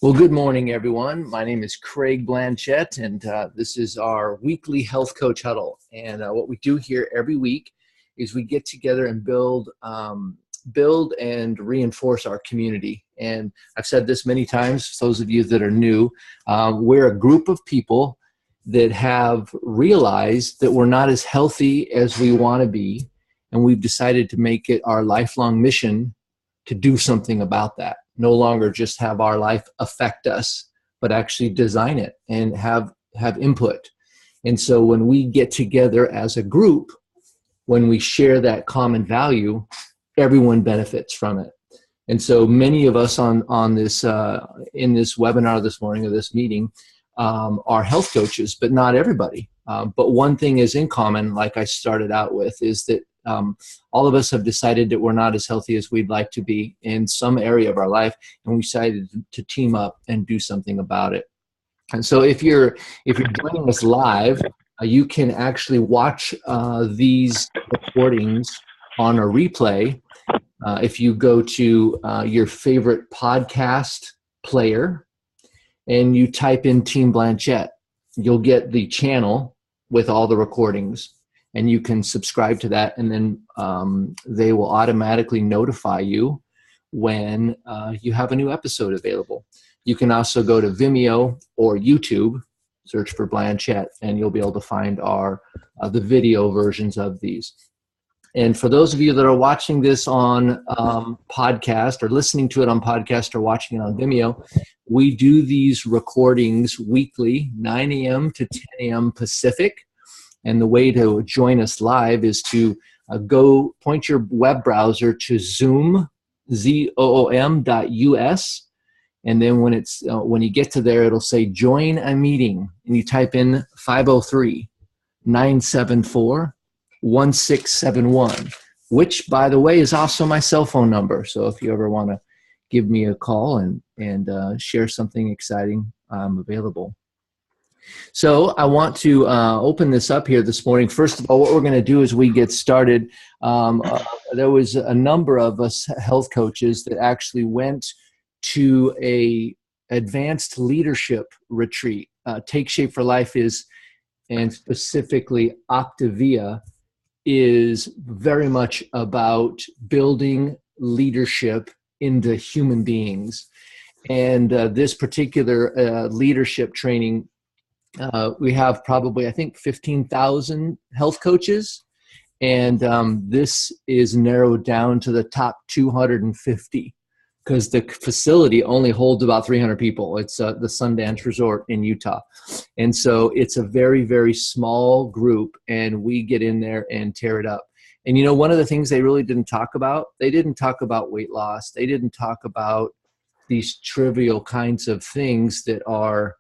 Well, good morning, everyone. My name is Craig Blanchett, and this is our weekly Health Coach Huddle. And what we do here every week is we get together and build and reinforce our community. And I've said this many times, for those of you that are new, we're a group of people that have realized that we're not as healthy as we want to be, and we've decided to make it our lifelong mission to do something about that. No longer just have our life affect us, but actually design it and have input. And so when we get together as a group, when we share that common value, everyone benefits from it. And so many of us on this in this webinar this morning, or this meeting, are health coaches, but not everybody. But one thing is in common, like I started out with, is that all of us have decided that we're not as healthy as we'd like to be in some area of our life, and we decided to team up and do something about it. And so if you're joining us live, you can actually watch these recordings on a replay. If you go to your favorite podcast player and you type in Team Blanchett, you'll get the channel with all the recordings. And you can subscribe to that, and then they will automatically notify you when you have a new episode available. You can also go to Vimeo or YouTube, search for Blanchett, and you'll be able to find the video versions of these. And for those of you that are watching this on podcast, or listening to it on podcast, or watching it on Vimeo, we do these recordings weekly, 9 a.m. to 10 a.m. Pacific. And the way to join us live is to go point your web browser to Zoom, zoom.us. And then when you get to there, it'll say join a meeting. And you type in 503-974-1671, which, by the way, is also my cell phone number. So if you ever want to give me a call and share something exciting, I'm available. So I want to open this up here this morning. First of all, what we're going to do as we get started, there was a number of us health coaches that actually went to a advanced leadership retreat. Take Shape for Life and specifically Optavia, is very much about building leadership into human beings. And this particular leadership training, we have probably, I think, 15,000 health coaches, and this is narrowed down to the top 250 because the facility only holds about 300 people. It's the Sundance Resort in Utah. And so it's a very, very small group, and we get in there and tear it up. And, you know, one of the things they really didn't talk about, they didn't talk about weight loss. They didn't talk about these trivial kinds of things that are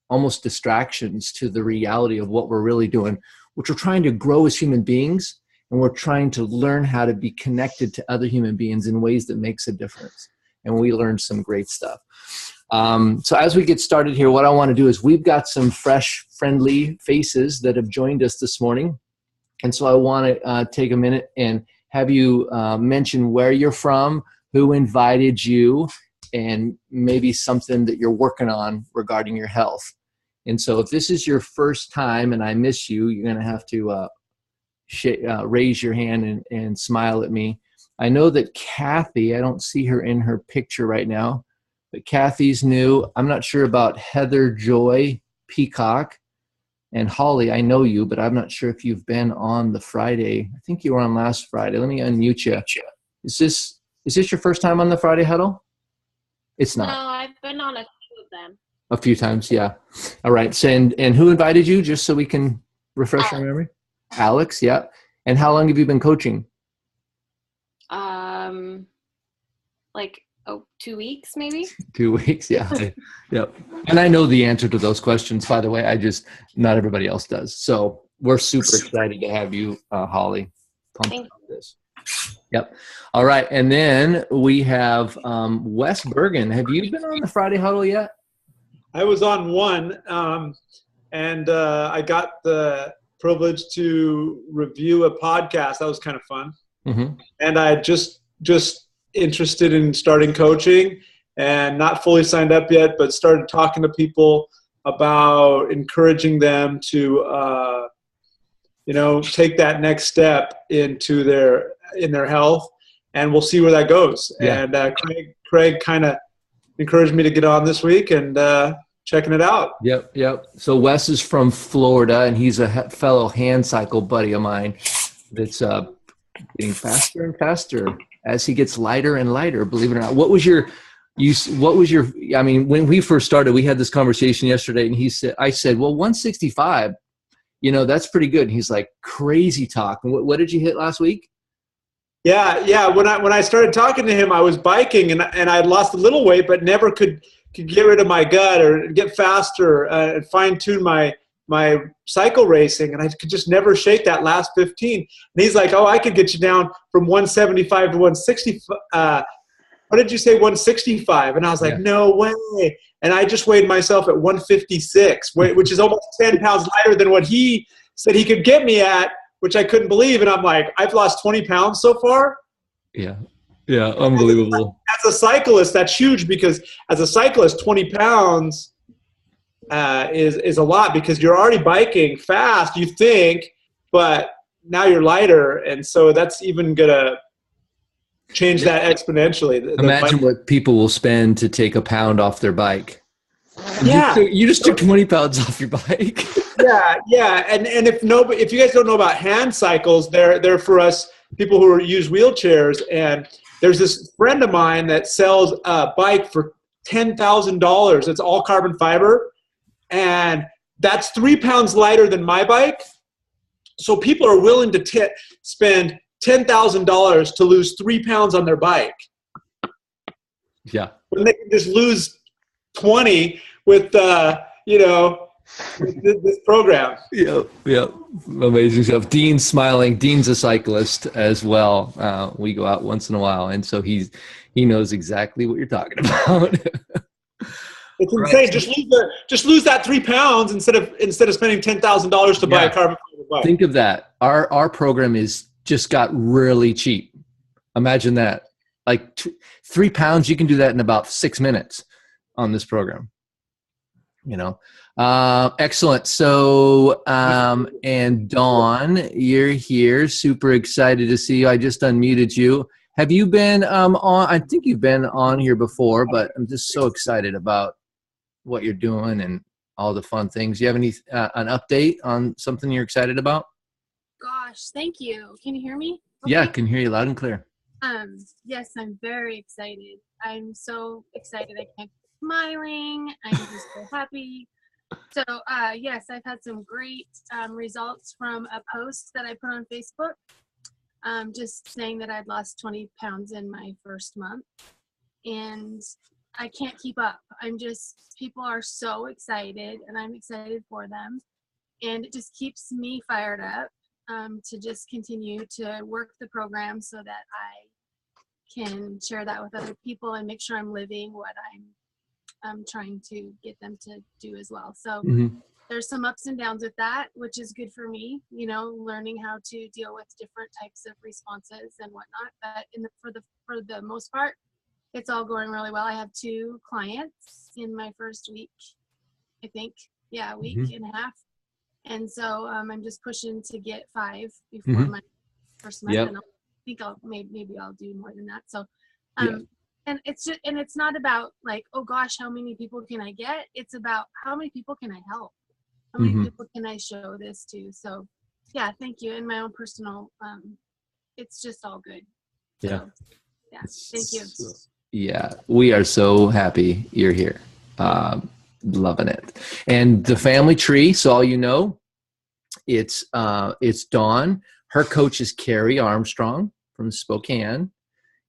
almost distractions to the reality of what we're really doing, which we're trying to grow as human beings, and we're trying to learn how to be connected to other human beings in ways that makes a difference. And we learned some great stuff. So as we get started here, what I want to do is we've got some fresh, friendly faces that have joined us this morning. And so I want to take a minute and have you mention where you're from, who invited you, and maybe something that you're working on regarding your health. And so if this is your first time and I miss you, you're going to have to raise your hand and smile at me. I know that Kathy, I don't see her in her picture right now, but Kathy's new. I'm not sure about Heather Joy Peacock. And Holly, I know you, but I'm not sure if you've been on the Friday. I think you were on last Friday. Let me unmute you. Is this your first time on the Friday Huddle? It's not. No, I've been on a few of them. A few times, yeah. All right. So, and who invited you, just so we can refresh our memory? Alex, yeah. And how long have you been coaching? 2 weeks, maybe. 2 weeks, yeah. Yep. And I know the answer to those questions, by the way. Not everybody else does. So we're super excited to have you, Holly. Pumped about this. Yep. All right. And then we have Wes Bergen. Have you been on the Friday Huddle yet? I was on one, and I got the privilege to review a podcast. That was kind of fun. Mm-hmm. And I just interested in starting coaching, and not fully signed up yet, but started talking to people about encouraging them to, take that next step into in their health, and we'll see where that goes. Yeah. And Craig kind of encouraged me to get on this week and checking it out. Yep. So Wes is from Florida, and he's a fellow hand cycle buddy of mine that's getting faster and faster as he gets lighter and lighter, believe it or not. What was your, I mean, when we first started, we had this conversation yesterday, and I said, well, 165, that's pretty good. And he's like, crazy talk. And what did you hit last week? Yeah. When I started talking to him, I was biking and I had lost a little weight, but never could get rid of my gut or get faster and fine tune my cycle racing. And I could just never shake that last 15. And he's like, oh, I could get you down from 175 to 160. What did you say? 165. And I was like, no way. And I just weighed myself at 156, which is almost 10 pounds lighter than what he said he could get me at, which I couldn't believe. And I'm like, I've lost 20 pounds so far. Yeah, unbelievable. As a cyclist, that's huge, because as a cyclist, 20 pounds is a lot, because you're already biking fast, you think, but now you're lighter. And so that's even going to change that exponentially. Imagine what people will spend to take a pound off their bike. Yeah. You just took 20 pounds off your bike. Yeah. And if you guys don't know about hand cycles, they're for us people who use wheelchairs. And there's this friend of mine that sells a bike for $10,000. It's all carbon fiber, and that's 3 pounds lighter than my bike. So people are willing to spend $10,000 to lose 3 pounds on their bike. Yeah. When they can just lose 20 with this program. Yep. Amazing stuff. Dean's smiling. Dean's a cyclist as well. We go out once in a while, and so he knows exactly what you're talking about. It's insane. Right. Just lose that 3 pounds instead of spending $10,000 to buy a carbon fiber bike. Think of that. Our program just got really cheap. Imagine that. Like 3 pounds, you can do that in about 6 minutes on this program. Excellent. So, and Dawn, you're here. Super excited to see you. I just unmuted you. Have you been on? I think you've been on here before, but I'm just so excited about what you're doing and all the fun things. You have any an update on something you're excited about? Gosh, thank you. Can you hear me? Okay. Yeah, I can hear you loud and clear. Yes, I'm very excited. I'm so excited. I can't keep smiling. I'm just so happy. So, yes, I've had some great results from a post that I put on Facebook, just saying that I'd lost 20 pounds in my first month, and I can't keep up. People are so excited, and I'm excited for them, and it just keeps me fired up to just continue to work the program so that I can share that with other people and make sure I'm living what I'm trying to get them to do as well. So there's some ups and downs with that, which is good for me, learning how to deal with different types of responses and whatnot. But for the most part, it's all going really well. I have 2 clients in my first week, I think. Yeah, week and a half. And so I'm just pushing to get 5 before my first month. Yep. And I think maybe I'll do more than that. So, and it's not about like, oh gosh, how many people can I get? It's about how many people can I help? How many people can I show this to? So yeah, thank you. In my own personal, it's just all good. So, yeah, thank you. Yeah, we are so happy you're here. Loving it. And the family tree, so all you know, it's Dawn. Her coach is Carrie Armstrong from Spokane.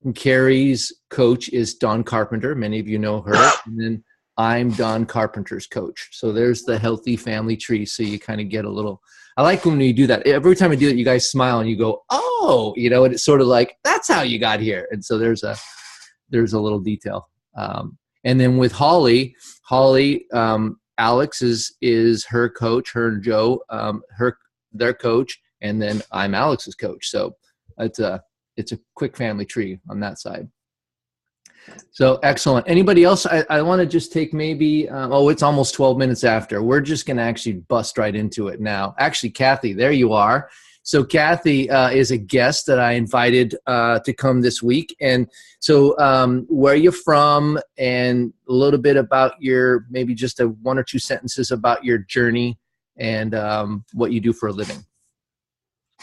And Carrie's coach is Dawn Carpenter. Many of you know her. And then I'm Dawn Carpenter's coach. So there's the healthy family tree. So you kind of get a little, I like when you do that. Every time I do it, you guys smile and you go, oh, and it's sort of like, that's how you got here. And so there's a little detail. And then with Holly, Alex is her coach, her and Joe, their coach, and then I'm Alex's coach. So it's a quick family tree on that side. So excellent. Anybody else? I want to just take maybe, it's almost 12 minutes after. We're just going to actually bust right into it now. Actually, Kathy, there you are. So Kathy is a guest that I invited to come this week. And so where are you from, and a little bit about your, maybe just a 1 or 2 sentences about your journey and what you do for a living.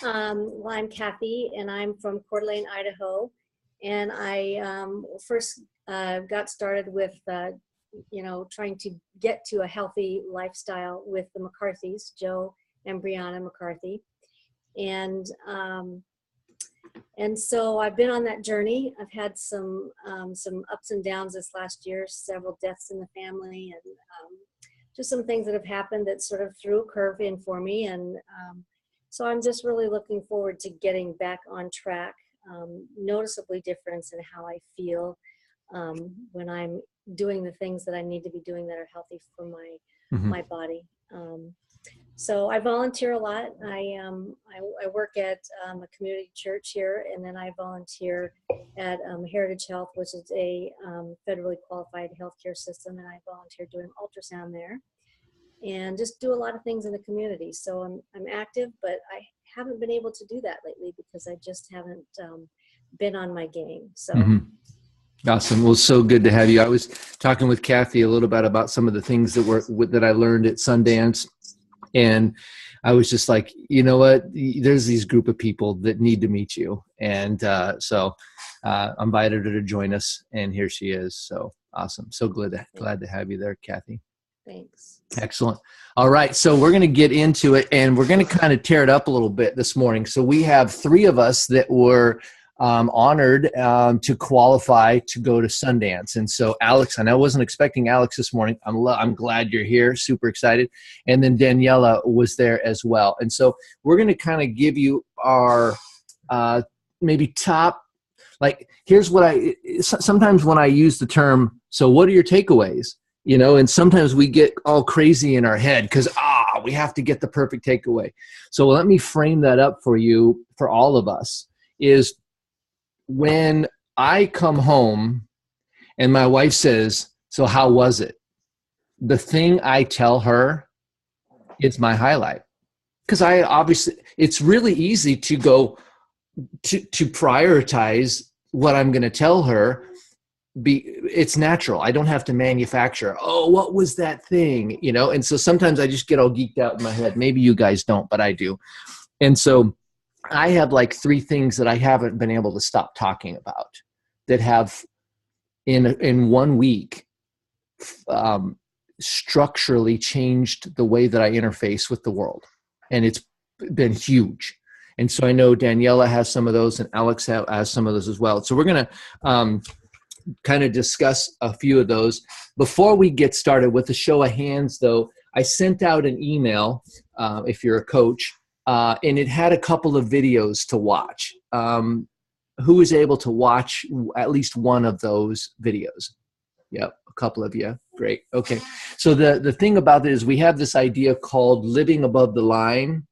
Well, I'm Kathy, and I'm from Coeur d'Alene, Idaho. And I first got started with, trying to get to a healthy lifestyle with the McCarthys, Joe and Brianna McCarthy. And so I've been on that journey. I've had some ups and downs this last year, several deaths in the family, and just some things that have happened that sort of threw a curve in for me. And so I'm just really looking forward to getting back on track. Noticeably difference in how I feel when I'm doing the things that I need to be doing that are healthy for my body. So I volunteer a lot. I work at a community church here, and then I volunteer at Heritage Health, which is a federally qualified healthcare system, and I volunteer doing ultrasound there, and just do a lot of things in the community. So I'm active, but I haven't been able to do that lately because I just haven't been on my game. So. Awesome. Well, so good to have you. I was talking with Kathy a little bit about some of the things that I learned at Sundance. And I was just like, you know what, there's these group of people that need to meet you. And so I invited her to join us, and here she is. So awesome. So glad to have you there, Kathy. Thanks. Excellent. All right. So we're going to get into it, and we're going to kind of tear it up a little bit this morning. So we have 3 of us that were honored to qualify to go to Sundance. And so Alex, and I wasn't expecting Alex this morning. I'm glad you're here. Super excited. And then Daniela was there as well. And so we're going to kind of give you our maybe top, like, here's what sometimes when I use the term, so what are your takeaways? And sometimes we get all crazy in our head because, we have to get the perfect takeaway. So let me frame that up for you, for all of us, is when I come home and my wife says, so how was it? The thing I tell her is my highlight. Because it's really easy to go to prioritize what I'm going to tell her. It's natural. I don't have to manufacture, what was that thing? And so sometimes I just get all geeked out in my head. Maybe you guys don't, but I do. And so I have like 3 things that I haven't been able to stop talking about that have in 1 week structurally changed the way that I interface with the world. And it's been huge. And so I know Daniela has some of those, and Alex has some of those as well. So we're going to kind of discuss a few of those. Before we get started with a show of hands, though, I sent out an email, if you're a coach, and it had a couple of videos to watch. Who is able to watch at least one of those videos? Yep, a couple of you. Great. Okay. So the thing about it is we have this idea called living above the line,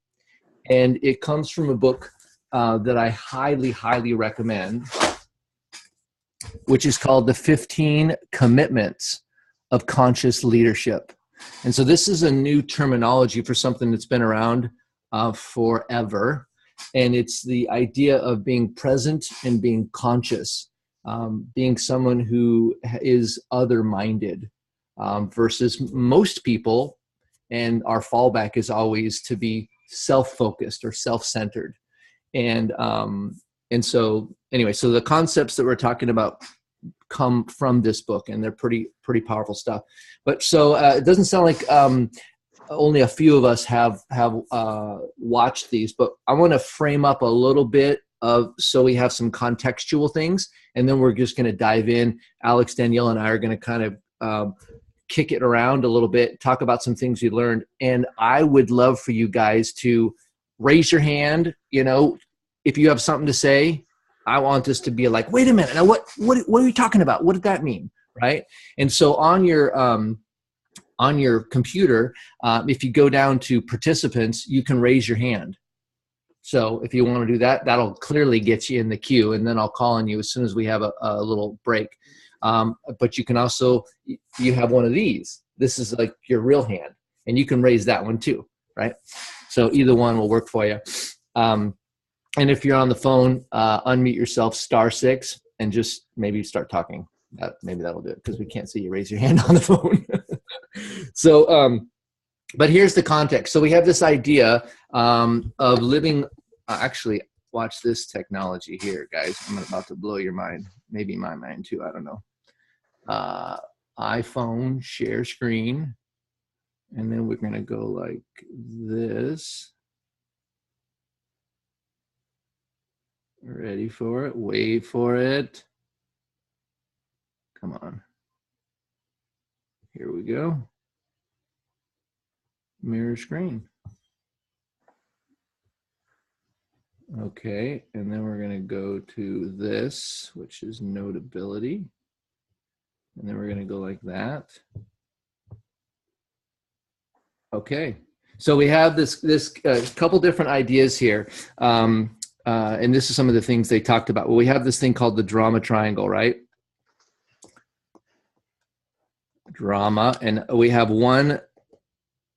and it comes from a book that I highly, highly recommend, which is called The 15 Commitments of Conscious Leadership. And so this is a new terminology for something that's been around forever. And it's the idea of being present and being conscious, being someone who is other-minded versus most people. And our fallback is always to be self-focused or self-centered. And so anyway, so the concepts that we're talking about come from this book, and they're pretty powerful stuff. But so it doesn't sound like only a few of us have watched these, but I want to frame up a little bit so we have some contextual things, and then we're just going to dive in. Alex, Danielle, and I are going to kind of kick it around a little bit, talk about some things we learned. And I would love for you guys to raise your hand. If you have something to say, I want this to be like, wait a minute, now what are you talking about? What did that mean? Right? And so on your computer, if you go down to participants, you can raise your hand. So if you want to do that, that'll clearly get you in the queue, and then I'll call on you as soon as we have a little break. But you can also, you have one of these. This is like your real hand, and you can raise that one too, right? So either one will work for you. And if you're on the phone, unmute yourself, *6, and just maybe start talking. Maybe that'll do it, because we can't see you raise your hand on the phone. So, but here's the context. So we have this idea of living, actually, watch this technology here, guys. I'm about to blow your mind. Maybe my mind too, I don't know. iPhone, share screen. And then we're going to go like this. Ready for it? Wait for it. Come on. Here we go. Mirror screen. Okay, and then we're going to go to this, which is Notability. And then we're going to go like that. Okay, so we have this couple different ideas here. And this is some of the things they talked about. Well, we have this thing called the drama triangle, right? Drama. And we have one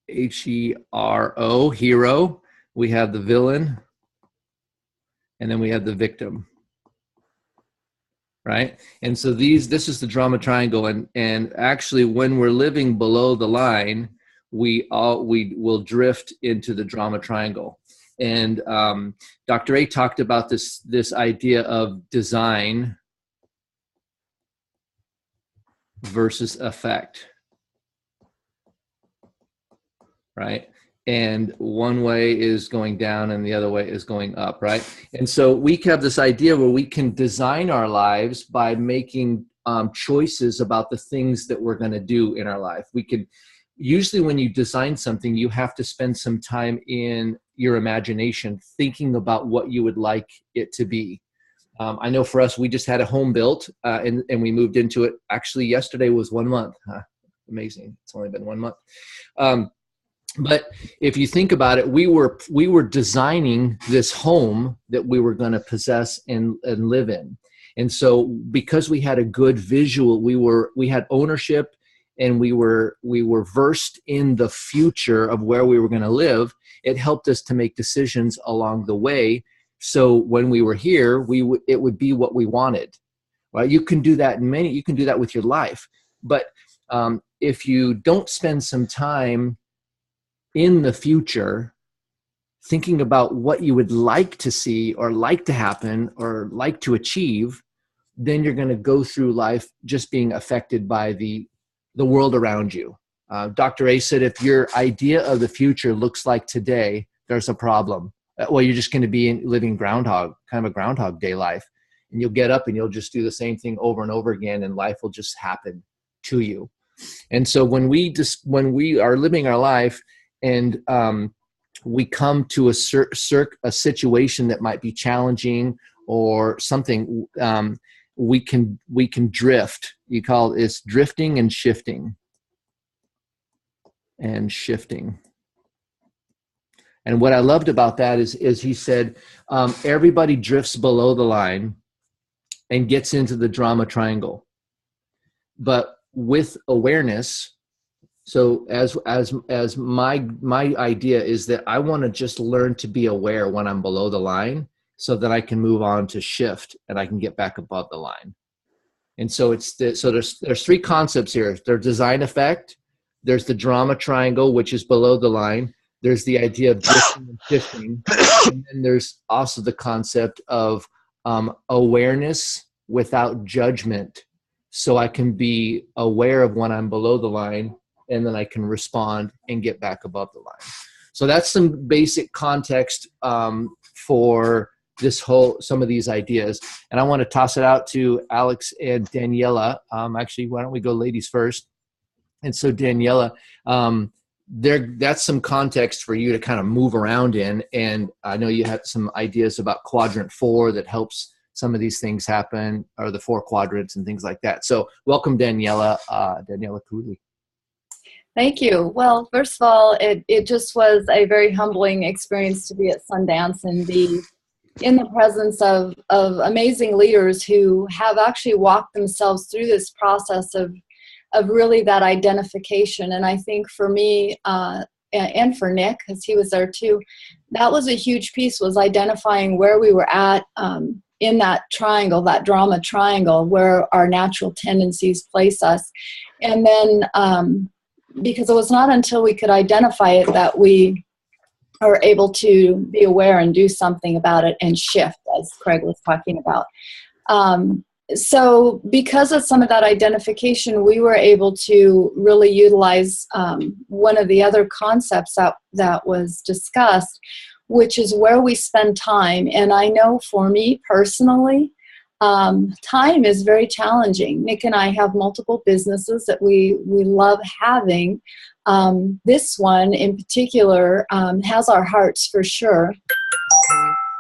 H-E-R-O, hero. We have the villain. And then we have the victim. Right? And so this is the drama triangle. And actually, when we're living below the line, we will drift into the drama triangle. And Dr. A talked about this idea of design versus effect, right? And one way is going down and the other way is going up, right? And so we have this idea where we can design our lives by making choices about the things that we're going to do in our life. We can usually, when you design something, you have to spend some time in your imagination thinking about what you would like it to be. I know for us, we just had a home built and we moved into it. Actually, yesterday was 1 month. Amazing. It's only been 1 month. But if you think about it, we were designing this home that we were going to possess and live in. And so because we had a good visual, we had ownership, and we were versed in the future of where we were going to live. It helped us to make decisions along the way. So when we were here, it would be what we wanted. Right? You can do that you can do that with your life. But if you don't spend some time in the future thinking about what you would like to see or like to happen or like to achieve, then you're going to go through life just being affected by the world around you. Dr. A said, if your idea of the future looks like today, there's a problem. Well, you're just going to be living kind of a Groundhog Day life. And you'll get up and you'll just do the same thing over and over again, and life will just happen to you. And so when we are living our life and we come to a situation that might be challenging or something, we can drift. You call it drifting and shifting. And shifting. And what I loved about that is he said, everybody drifts below the line and gets into the drama triangle. But with awareness, so as my idea is that I want to just learn to be aware when I'm below the line, so that I can move on to shift and I can get back above the line. And so there's three concepts here. There's design effect, there's the drama triangle, which is below the line, there's the idea of drifting and shifting, and then there's also the concept of awareness without judgment, so I can be aware of when I'm below the line, and then I can respond and get back above the line. So that's some basic context for some of these ideas. And I want to toss it out to Alex and Daniela. Actually, why don't we go ladies first? And so Daniela, that's some context for you to kind of move around in. And I know you had some ideas about quadrant 4 that helps some of these things happen, or the 4 quadrants and things like that. So welcome, Daniela, Daniela Carulli. Thank you. Well, first of all, it just was a very humbling experience to be at Sundance and be in the presence of amazing leaders who have actually walked themselves through this process of really that identification. And I think for me, and for Nick, because he was there too, that was a huge piece, was identifying where we were at in that triangle, that drama triangle, where our natural tendencies place us. And then because it was not until we could identify it that we are able to be aware and do something about it and shift, as Craig was talking about. So because of some of that identification, we were able to really utilize one of the other concepts that was discussed, which is where we spend time. And I know for me personally, time is very challenging. Nick and I have multiple businesses that we love having. This one in particular has our hearts for sure.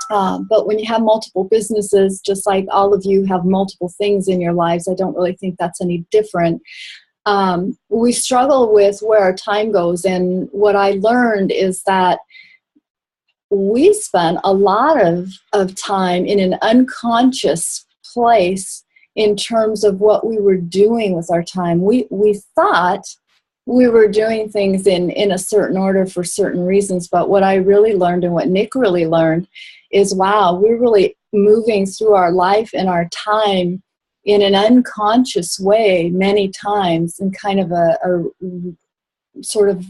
But when you have multiple businesses, just like all of you have multiple things in your lives, I don't really think that's any different. We struggle with where our time goes. And what I learned is that we spent a lot of time in an unconscious place in terms of what we were doing with our time. We thought we were doing things in a certain order for certain reasons, but what I really learned and what Nick really learned is, wow, we're really moving through our life and our time in an unconscious way many times, in kind of a sort of,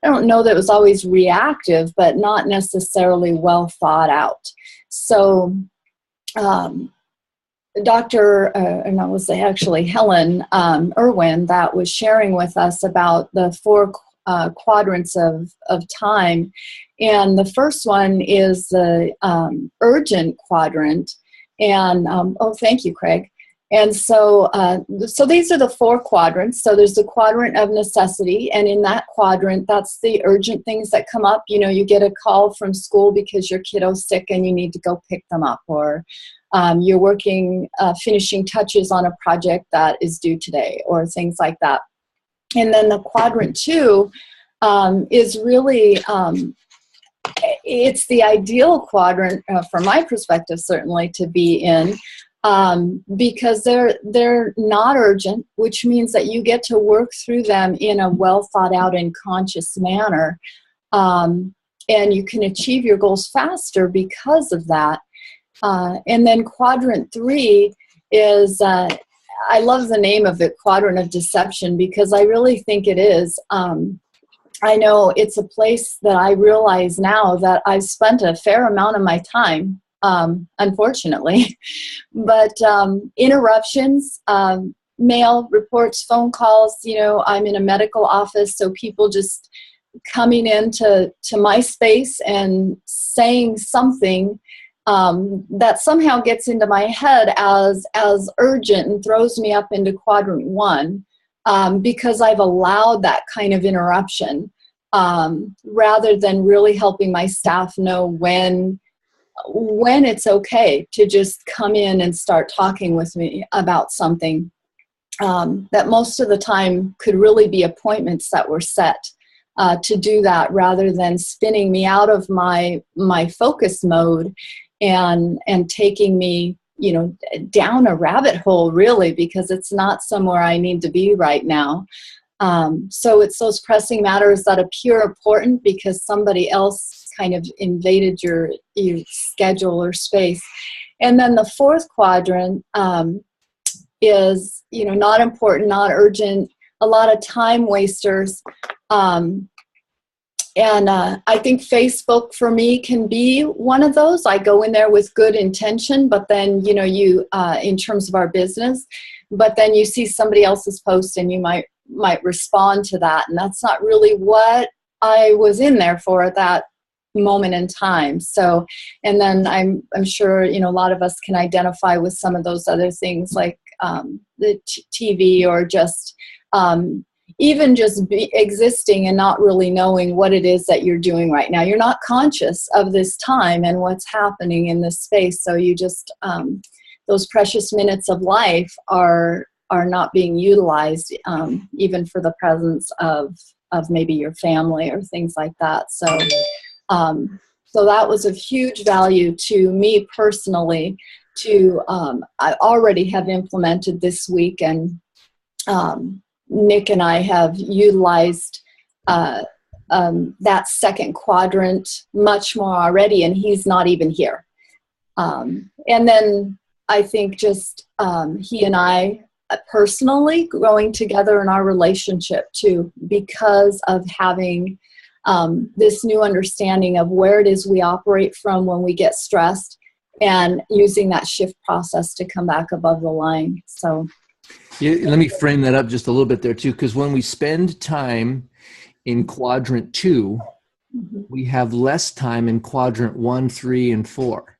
I don't know that it was always reactive, but not necessarily well thought out. So Helen Irwin that was sharing with us about the 4 quadrants of time. And the first one is the urgent quadrant. And, thank you, Craig. And so these are the 4 quadrants. So there's the quadrant of necessity. And in that quadrant, that's the urgent things that come up. You know, you get a call from school because your kiddo's sick and you need to go pick them up. Or you're working, finishing touches on a project that is due today, or things like that. And then the quadrant 2 is really, it's the ideal quadrant, from my perspective, certainly, to be in, because they're not urgent, which means that you get to work through them in a well thought out and conscious manner. And you can achieve your goals faster because of that. And then quadrant 3 is, I love the name of it, quadrant of deception, because I really think it is. I know it's a place that I realize now that I've spent a fair amount of my time, unfortunately. But interruptions, mail, reports, phone calls, you know, I'm in a medical office, so people just coming into my space and saying something that somehow gets into my head as urgent and throws me up into quadrant 1, because I've allowed that kind of interruption, rather than really helping my staff know when it's okay to just come in and start talking with me about something, that most of the time could really be appointments that were set to do that, rather than spinning me out of my focus mode and taking me, you know, down a rabbit hole, really, because it's not somewhere I need to be right now. So it's those pressing matters that appear important because somebody else kind of invaded your schedule or space. And then the 4th quadrant is, you know, not important, not urgent, a lot of time wasters. And I think Facebook for me can be one of those. I go in there with good intention, but then, you know, you in terms of our business, but then you see somebody else's post and you might respond to that. And that's not really what I was in there for at that moment in time. So, and then I'm sure, you know, a lot of us can identify with some of those other things, like the TV, or just even just existing and not really knowing what it is that you're doing right now. You're not conscious of this time and what's happening in this space. So you just, those precious minutes of life are not being utilized, even for the presence of maybe your family or things like that. So So that was of huge value to me personally. I already have implemented this week, and Nick and I have utilized that second quadrant much more already, and he's not even here. And then I think just he and I personally growing together in our relationship too, because of having this new understanding of where it is we operate from when we get stressed, and using that shift process to come back above the line. So yeah, let me frame that up just a little bit there too, because when we spend time in quadrant 2, we have less time in quadrant 1, 3, and 4.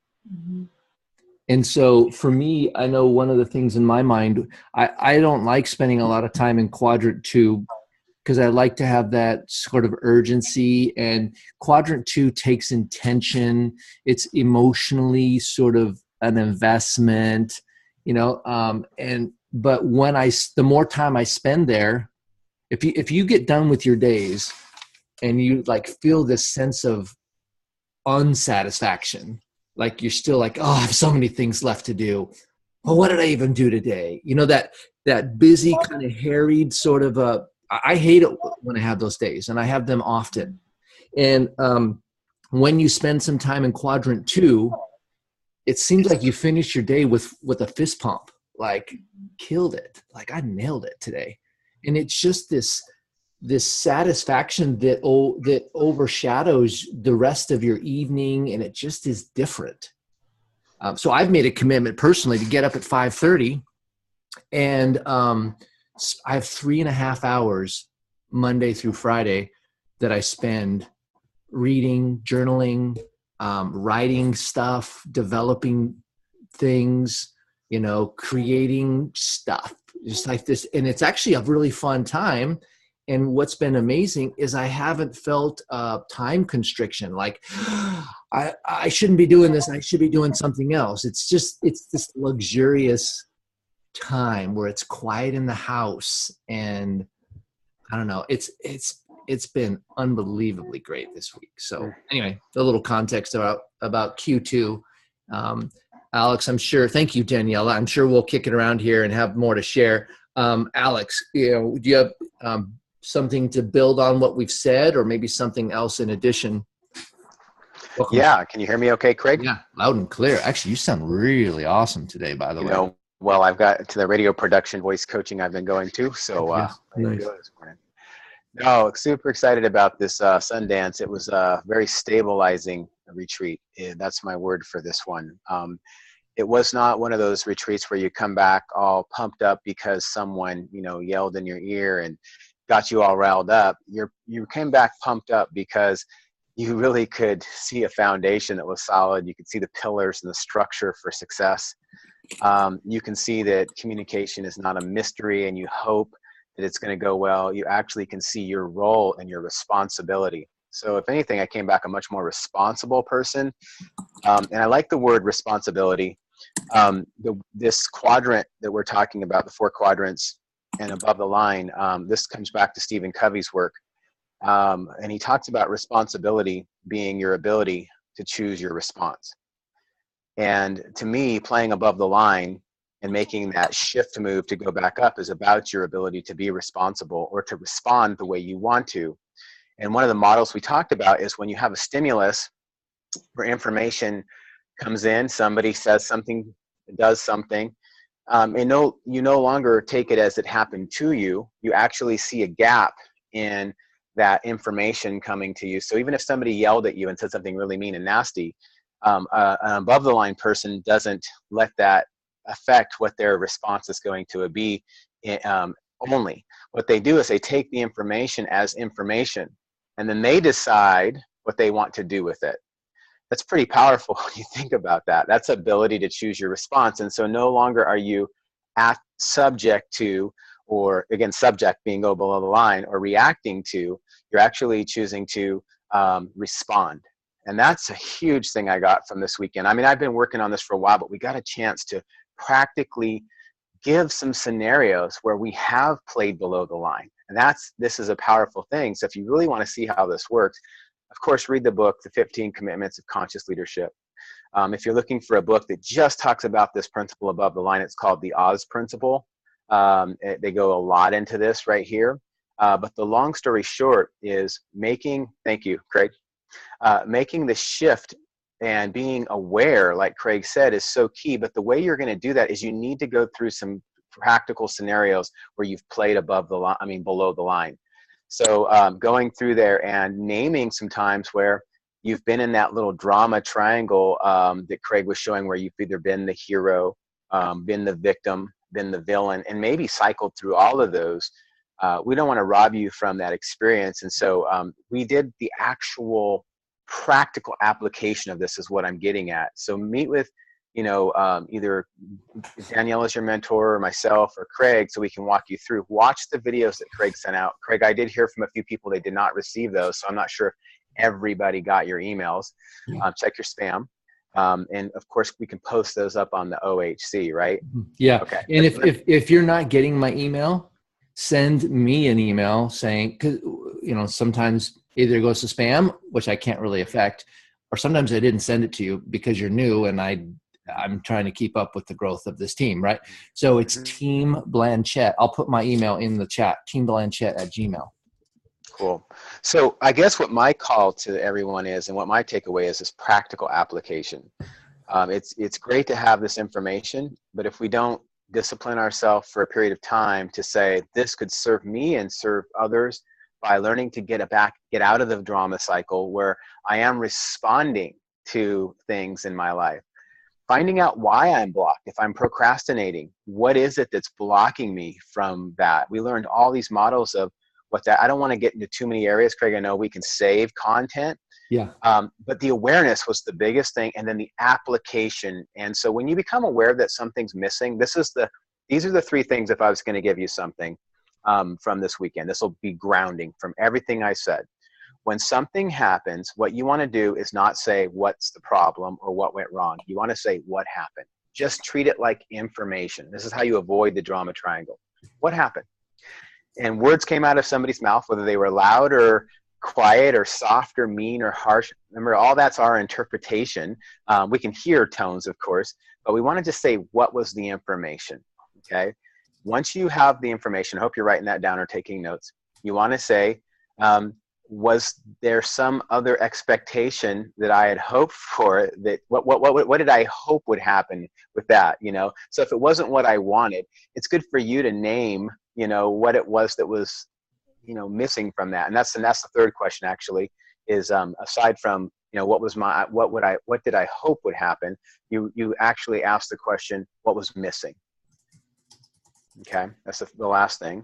And so for me, I know one of the things in my mind, I don't like spending a lot of time in quadrant 2, because I like to have that sort of urgency, and quadrant 2 takes intention. It's emotionally sort of an investment, but the more time I spend there, if you get done with your days and you like feel this sense of unsatisfaction, like you're still like, oh, I have so many things left to do. Well, what did I even do today? That busy kind of harried sort of I hate it when I have those days, and I have them often. And when you spend some time in quadrant 2, it seems like you finish your day with a fist pump, like killed it, like I nailed it today. And it's just this satisfaction that overshadows the rest of your evening, and it just is different. So I've made a commitment personally to get up at 5:30, and I have 3.5 hours Monday through Friday that I spend reading, journaling, writing stuff, developing things, creating stuff, just like this. And it's actually a really fun time. And what's been amazing is I haven't felt time constriction. Like I shouldn't be doing this. I should be doing something else. It's this luxurious time where it's quiet in the house, and I don't know, it's been unbelievably great this week. So anyway, a little context about Q2. Alex, I'm sure, thank you, Daniela, I'm sure we'll kick it around here and have more to share. Alex, do you have something to build on what we've said, or maybe something else in addition? Welcome. Yeah, can you hear me okay, Craig? Yeah, loud and clear. Actually, you sound really awesome today, by the way. Well, I've got to the radio production voice coaching I've been going to, so Yes, nice. this morning. No, super excited about this Sundance. It was a very stabilizing retreat. That's my word for this one. It was not one of those retreats where you come back all pumped up because someone, yelled in your ear and got you all riled up. You came back pumped up because you really could see a foundation that was solid. You could see the pillars and the structure for success. You can see that communication is not a mystery, and you hope that it's going to go well. You actually can see your role and your responsibility. So if anything, I came back a much more responsible person. And I like the word responsibility. This quadrant that we're talking about, the 4 quadrants and above the line, this comes back to Stephen Covey's work. And he talks about responsibility being your ability to choose your response. And to me, playing above the line and making that shift move to go back up is about your ability to be responsible, or to respond the way you want to. And one of the models we talked about is when you have a stimulus where information comes in, somebody says something, does something, and you no longer take it as it happened to you. You actually see a gap in that information coming to you. So even if somebody yelled at you and said something really mean and nasty, an above the line person doesn't let that affect what their response is going to be. Only what they do is they take the information as information, and then they decide what they want to do with it. That's pretty powerful when you think about that. That's ability to choose your response. And so no longer are you subject to, or again, subject being go below the line, or reacting to, you're actually choosing to respond. And that's a huge thing I got from this weekend. I mean, I've been working on this for a while, but we got a chance to practically give some scenarios where we have played below the line. And this is a powerful thing. So if you really want to see how this works, of course, read the book, The 15 Commitments of Conscious Leadership. If you're looking for a book that just talks about this principle above the line, it's called The Oz Principle. They go a lot into this right here. But the long story short is thank you, Craig, making the shift and being aware, like Craig said, is so key. But the way you're going to do that is you need to go through some practical scenarios where you've played below the line. So going through there and naming some times where you've been in that little drama triangle that Craig was showing, where you've either been the hero, been the victim, been the villain, and maybe cycled through all of those. We don't want to rob you from that experience. And so we did the actual practical application of this, is what I'm getting at. So meet with, either Daniela is your mentor, or myself, or Craig, so we can walk you through. Watch the videos that Craig sent out. Craig, I did hear from a few people they did not receive those, so I'm not sure if everybody got your emails. Check your spam. And of course, we can post those up on the OHC, right? Yeah. Okay. And if you're not getting my email, send me an email saying, because sometimes either it goes to spam, which I can't really affect, or sometimes I didn't send it to you because you're new and I'm trying to keep up with the growth of this team, right? So it's Team Blanchett. I'll put my email in the chat, teamblanchett@gmail.com. Cool. So I guess what my call to everyone is, and what my takeaway is practical application. It's great to have this information, but if we don't discipline ourselves for a period of time to say, this could serve me and serve others by learning to get out of the drama cycle where I am responding to things in my life. Finding out why I'm blocked. If I'm procrastinating, what is it that's blocking me from that? We learned all these models of I don't want to get into too many areas, Craig. I know we can save content. Yeah. But the awareness was the biggest thing, and then the application. And so when you become aware that something's missing, these are the three things. If I was going to give you something from this weekend, this will be grounding from everything I said. When something happens, what you want to do is not say what's the problem or what went wrong. You want to say what happened. Just treat it like information. This is how you avoid the drama triangle. What happened? And words came out of somebody's mouth, whether they were loud or quiet or soft or mean or harsh. Remember, all that's our interpretation. We can hear tones, of course, but we want to just say, what was the information? Okay. Once you have the information, I hope you're writing that down or taking notes. You want to say, was there some other expectation that I had hoped for? That what did I hope would happen with that? So if it wasn't what I wanted, it's good for you to name, what it was that was, missing from that. And that's the third question, actually, is aside from, what did I hope would happen? You actually ask the question, what was missing? Okay, that's the last thing.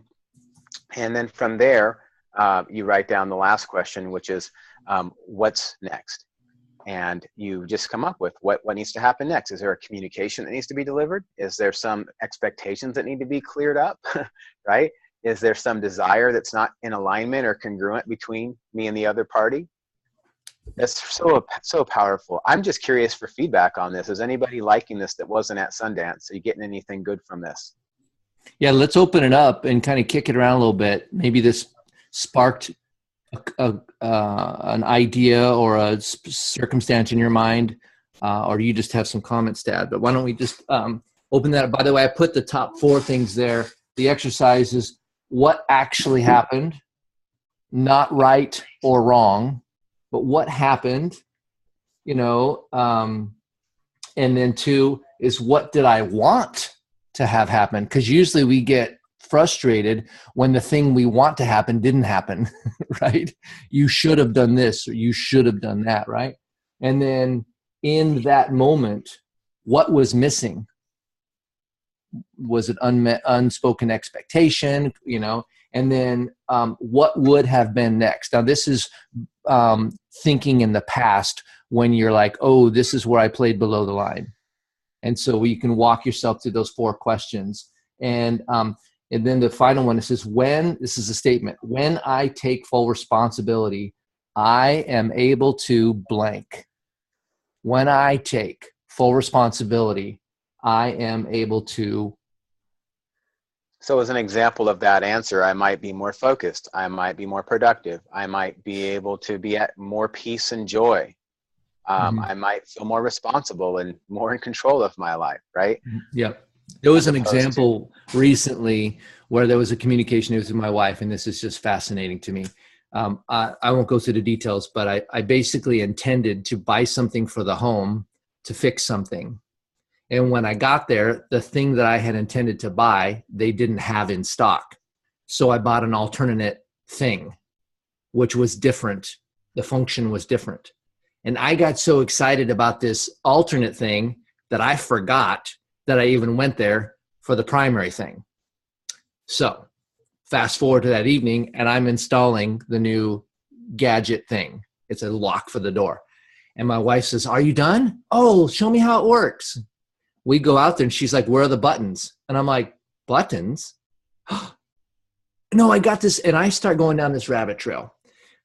And then from there, you write down the last question, which is, what's next? And you just come up with what needs to happen next. Is there a communication that needs to be delivered? Is there some expectations that need to be cleared up, right? Is there some desire that's not in alignment or congruent between me and the other party? That's so powerful. I'm just curious for feedback on this. Is anybody liking this that wasn't at Sundance? Are you getting anything good from this? Yeah, let's open it up and kind of kick it around a little bit. Maybe this sparked an idea or a circumstance in your mind, or you just have some comments to add. But why don't we just open that up? By the way, I put the top 4 things there. The exercise is what actually happened, not right or wrong, but what happened, and then 2 is what did I want to have happen? Because usually we get frustrated when the thing we want to happen didn't happen, right? You should have done this or you should have done that, right? And then in that moment, what was missing? Was it unspoken expectation, and then what would have been next? Now, this is thinking in the past when you're like, oh, this is where I played below the line. And so you can walk yourself through those 4 questions. And then the final one, this is a statement, when I take full responsibility, I am able to blank. When I take full responsibility, I am able to So as an example of that answer, I might be more focused. I might be more productive. I might be able to be at more peace and joy. I might feel more responsible and more in control of my life, right? Yep. There was As an opposed to, example recently where there was a communication with my wife, and this is just fascinating to me. I won't go through the details, but I basically intended to buy something for the home to fix something. And when I got there, the thing that I had intended to buy, they didn't have in stock. So I bought an alternate thing, which was different. The function was different. And I got so excited about this alternate thing that I forgot that I even went there for the primary thing. So fast forward to that evening, and I'm installing the new gadget thing. It's a lock for the door. And my wife says, "Are you done? Oh, show me how it works." We go out there and she's like, "Where are the buttons?" And I'm like, "Buttons? No, I got this." And I start going down this rabbit trail.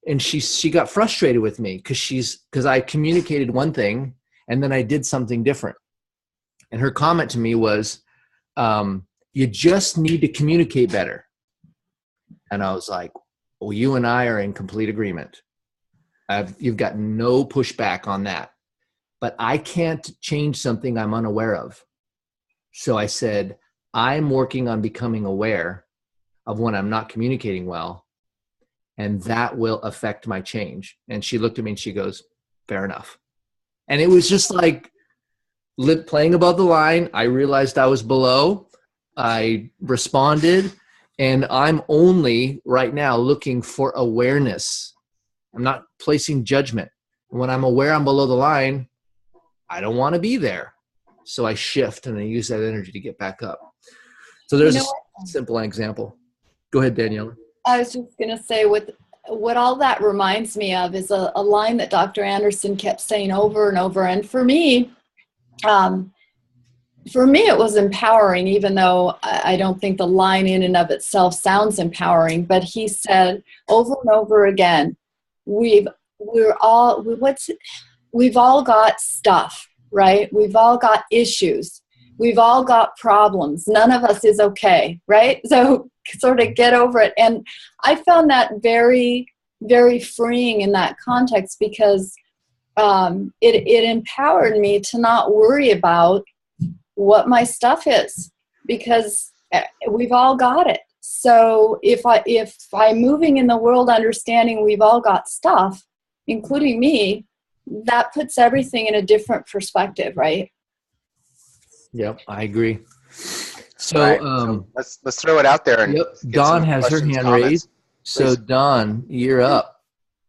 And she got frustrated with me because I communicated one thing and then I did something different. And her comment to me was, "You just need to communicate better." And I was like, "Well, you and I are in complete agreement. You've got no pushback on that. But I can't change something I'm unaware of." So I said, "I'm working on becoming aware of when I'm not communicating well, and that will affect my change." And she looked at me and she goes, "Fair enough." And it was just like playing above the line. I realized I was below. I responded, and I'm only right now looking for awareness. I'm not placing judgment. When I'm aware I'm below the line, I don't want to be there. So I shift and I use that energy to get back up. So there's a simple example. Go ahead, Daniela. I was just going to say, with what all that reminds me of is a line that Dr. Anderson kept saying over and over. And for me, it was empowering, even though I don't think the line in and of itself sounds empowering. But he said over and over again, we've all got stuff, right? We've all got issues. We've all got problems. None of us is okay, right? So sort of get over it. And I found that very, very freeing in that context, because it empowered me to not worry about what my stuff is, because we've all got it. So if I'm moving in the world understanding we've all got stuff, including me, that puts everything in a different perspective, right? Yep, I agree. So, right, so let's throw it out there. And yep, Dawn has her hand raised. So Dawn, you're up.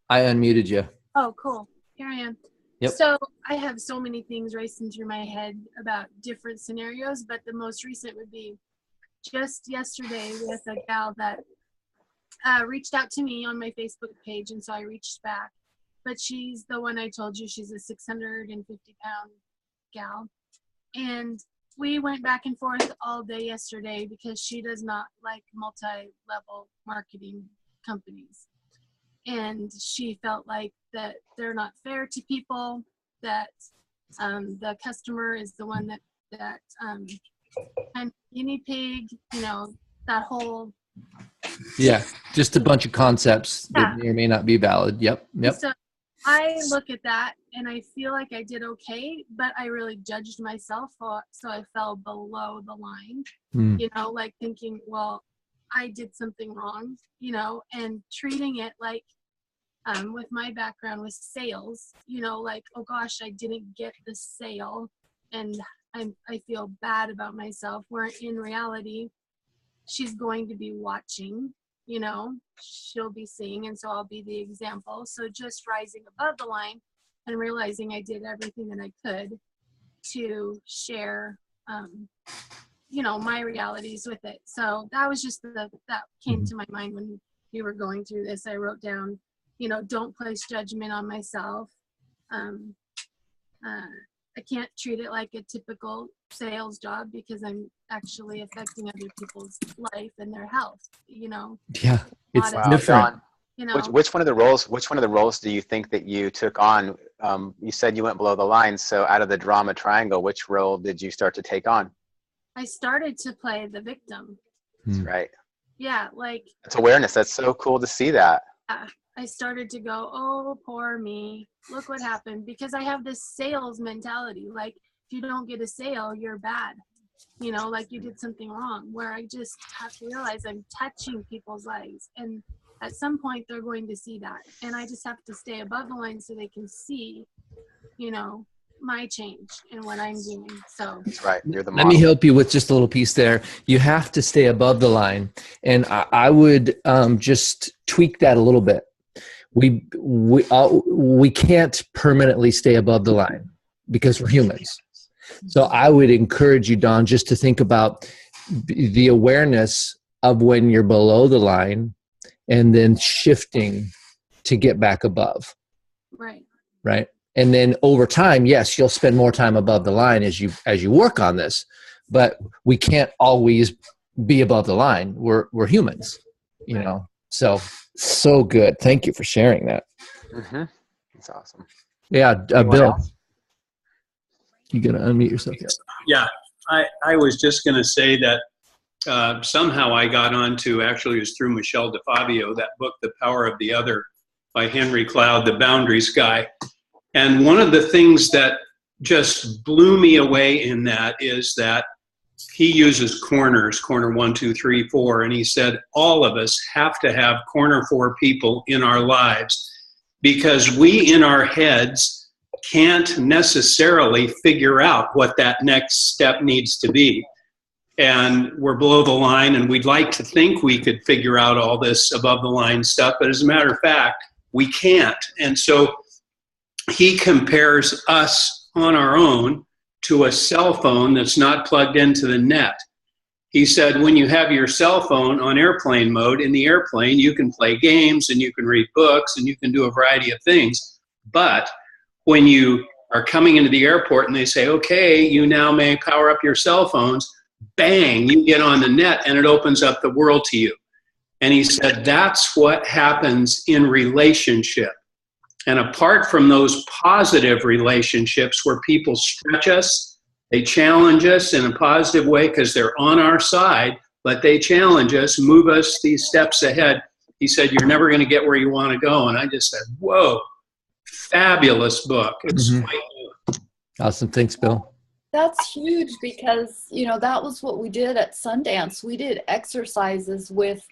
I unmuted you. Oh, cool. Here I am. Yep. So I have so many things racing through my head about different scenarios, but the most recent would be just yesterday with a gal that reached out to me on my Facebook page, and so I reached back. But she's the one I told you, she's a 650-pound gal. And we went back and forth all day yesterday because she does not like multi-level marketing companies. And she felt like that they're not fair to people, that the customer is the one that I'm guinea pig, that whole. Yeah, just a bunch of concepts that may or may not be valid. Yep. So I look at that and I feel like I did okay, but I really judged myself, so I fell below the line, like thinking, well, I did something wrong, and treating it like, with my background with sales, like, oh gosh, I didn't get the sale and I feel bad about myself, where in reality, she's going to be watching, she'll be seeing, and so I'll be the example. So just rising above the line and realizing I did everything that I could to share, my realities with it. So that was just that came to my mind when we were going through this. I wrote down, don't place judgment on myself. I can't treat it like a typical sales job because I'm actually affecting other people's life and their health, Yeah, it's different. Dawn, which one of the roles do you think that you took on? You said you went below the line. So out of the drama triangle, which role did you start to take on? I started to play the victim. That's right. Yeah, like It's awareness. That's so cool to see that. I started to go, oh, poor me. Look what happened. Because I have this sales mentality. Like, if you don't get a sale, you're bad. You know, like you did something wrong. Where I just have to realize I'm touching people's lives. And at some point, they're going to see that. And I just have to stay above the line so they can see, you know, my change and what I'm doing. So That's right. You're the Let model. me help you with just a little piece there. You have to stay above the line. And I would just tweak that a little bit. We can't permanently stay above the line because we're humans. So I would encourage you, Dawn, just to think about the awareness of when you're below the line and then shifting to get back above. Right. And then over time, yes, you'll spend more time above the line as you work on this, but we can't always be above the line. We're humans, you know. So good. Thank you for sharing that. Mm-hmm. That's awesome. Yeah, Anyone Bill, else? you gonna unmute yourself? Yeah, I was just going to say that somehow I got onto, actually it was through Michelle DeFabio, that book, The Power of the Other by Henry Cloud, the boundaries guy. And one of the things that just blew me away in that is that he uses corners, corner 1, 2, 3, 4, and he said all of us have to have corner 4 people in our lives because we in our heads can't necessarily figure out what that next step needs to be. And we're below the line, and we'd like to think we could figure out all this above the line stuff, but as a matter of fact, we can't. And so he compares us on our own to a cell phone that's not plugged into the net. He said when you have your cell phone on airplane mode, in the airplane you can play games and you can read books and you can do a variety of things. But when you are coming into the airport and they say, okay, you now may power up your cell phones, bang, you get on the net and it opens up the world to you. And he said that's what happens in relationship. And apart from those positive relationships where people stretch us, they challenge us in a positive way because they're on our side, but they challenge us, move us these steps ahead. He said, you're never going to get where you want to go. And I just said, whoa, fabulous book. It's quite new. Awesome. Thanks, Bill. That's huge because, you know, that was what we did at Sundance. We did exercises with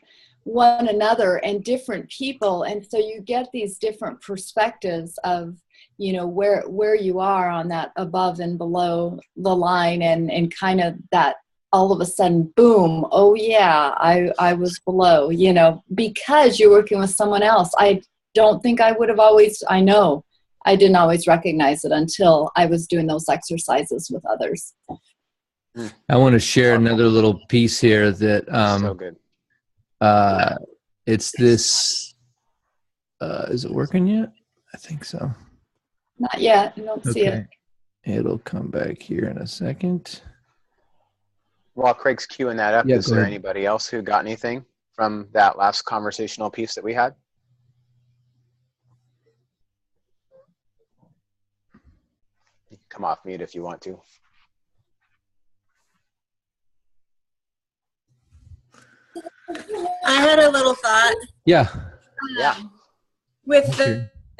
one another and different people, and so you get these different perspectives of, you know, where you are on that above and below the line, and kind of that all of a sudden boom, oh yeah, I was below, you know, because you're working with someone else. I don't think I would have always, I know I didn't always recognize it until I was doing those exercises with others. I want to share another little piece here that So good. It's this, is it working yet? I think so. Not yet. I don't see it. It'll come back here in a second. While Craig's queuing that up, Yeah, is go there ahead. anybody else who got anything from that last conversational piece that we had? You can come off mute if you want to. I had a little thought. Yeah. Yeah. With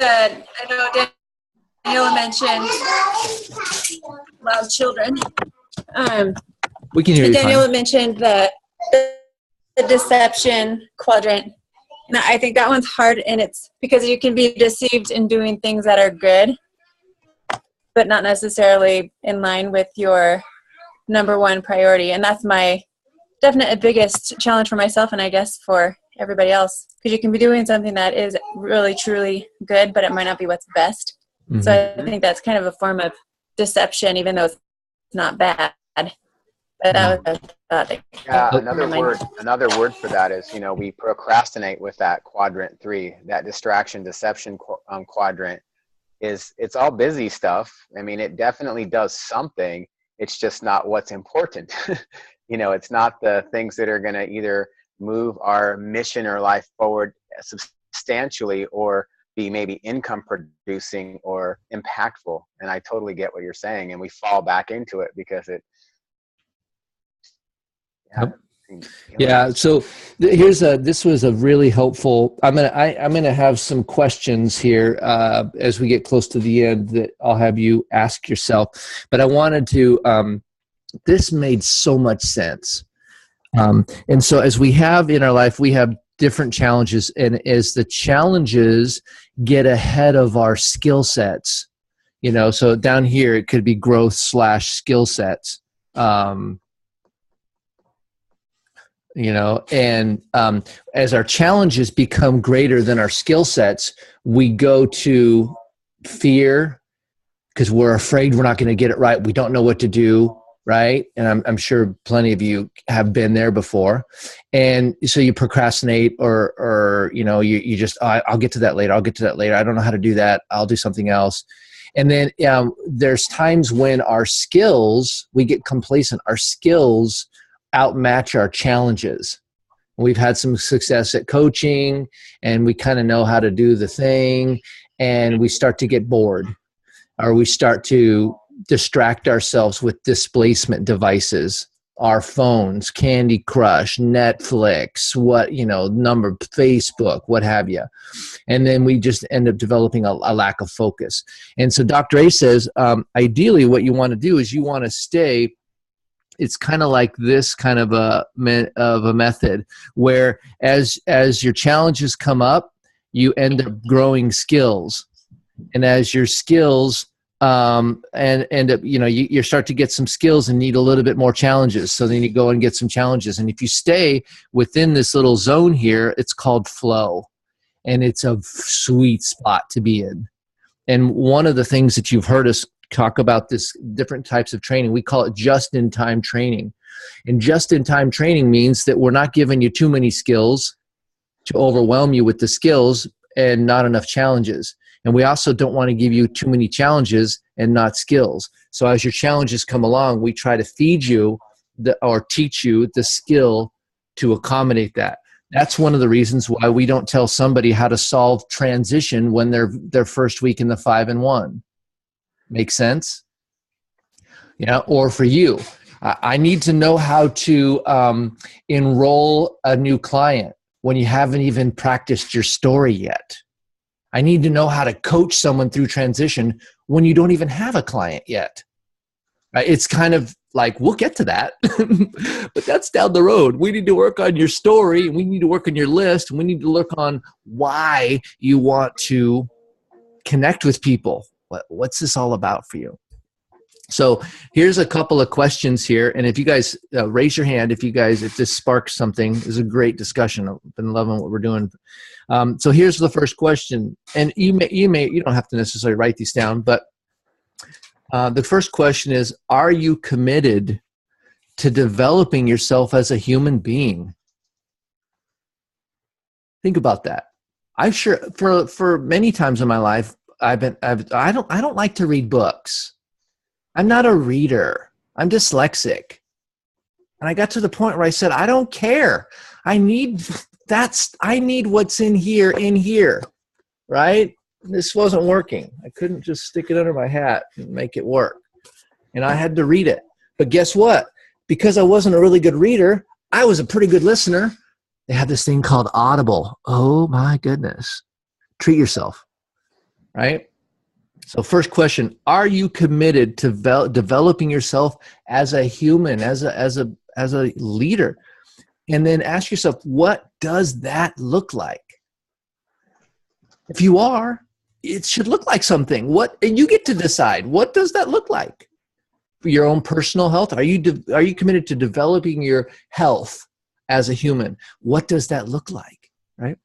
I know Daniela mentioned loud children. We can hear you Daniela fine. mentioned the deception quadrant. And I think that one's hard, and it's because you can be deceived in doing things that are good, but not necessarily in line with your number one priority. And that's my definite biggest challenge for myself, and I guess for everybody else, because you can be doing something that is really truly good, but it might not be what's best. Mm-hmm. So I think that's kind of a form of deception, even though it's not bad. But that was a thought. Yeah, another word for that is, you know, we procrastinate with that quadrant 3, that distraction deception quadrant. It's all busy stuff. I mean, it definitely does something. It's just not what's important. You know, it's not the things that are going to either move our mission or life forward substantially or be maybe income producing or impactful. And I totally get what you're saying. And we fall back into it because it, yeah, Yep. Yeah. So this was a really helpful. I'm gonna have some questions here as we get close to the end that I'll have you ask yourself. But I wanted to. This made so much sense. And so as we have in our life, we have different challenges, and as the challenges get ahead of our skill sets, so down here it could be growth / skill sets. And as our challenges become greater than our skill sets, we go to fear because we're afraid we're not going to get it right. We don't know what to do, right? And I'm sure plenty of you have been there before. And so you procrastinate or you just, I'll get to that later. I'll get to that later. I don't know how to do that. I'll do something else. And then there's times when we get complacent. Our skills outmatch our challenges. We've had some success at coaching and we kind of know how to do the thing, and we start to get bored, or we start to distract ourselves with displacement devices, our phones, Candy Crush, Netflix, Facebook, what have you. And then we just end up developing a lack of focus. And so Dr. A says, ideally what you want to do is you want to stay. It's kind of like this kind of a method where as your challenges come up, you end up growing skills. And as your skills and end up, you start to get some skills and need a little bit more challenges. So then you go and get some challenges. And if you stay within this little zone here, it's called flow. And it's a sweet spot to be in. And one of the things that you've heard us talk about, this different types of training, we call it just-in-time training. And just-in-time training means that we're not giving you too many skills to overwhelm you with the skills and not enough challenges. And we also don't want to give you too many challenges and not skills. So as your challenges come along, we try to feed you or teach you the skill to accommodate that. That's one of the reasons why we don't tell somebody how to solve transition when they're their first week in the 5-1. Make sense? Or for you, I need to know how to enroll a new client when you haven't even practiced your story yet. I need to know how to coach someone through transition when you don't even have a client yet. Right? It's kind of like, we'll get to that, but that's down the road. We need to work on your story, and we need to work on your list, and we need to work on why you want to connect with people. What's this all about for you? So here's a couple of questions here. And if you guys raise your hand, if this sparks something, it's a great discussion. I've been loving what we're doing. So here's the first question. And you don't have to necessarily write these down, but the first question is, are you committed to developing yourself as a human being? Think about that. I'm sure for many times in my life, I don't like to read books. I'm not a reader. I'm dyslexic. And I got to the point where I said, I don't care. I need what's in here, right? This wasn't working. I couldn't just stick it under my hat and make it work. And I had to read it. But guess what? Because I wasn't a really good reader, I was a pretty good listener. They have this thing called Audible. Oh my goodness. Treat yourself. Right? So first question, are you committed to developing yourself as a human, as a leader? And then ask yourself, what does that look like? If you are, it should look like something. And you get to decide, what does that look like? For your own personal health, are you committed to developing your health as a human? What does that look like, right?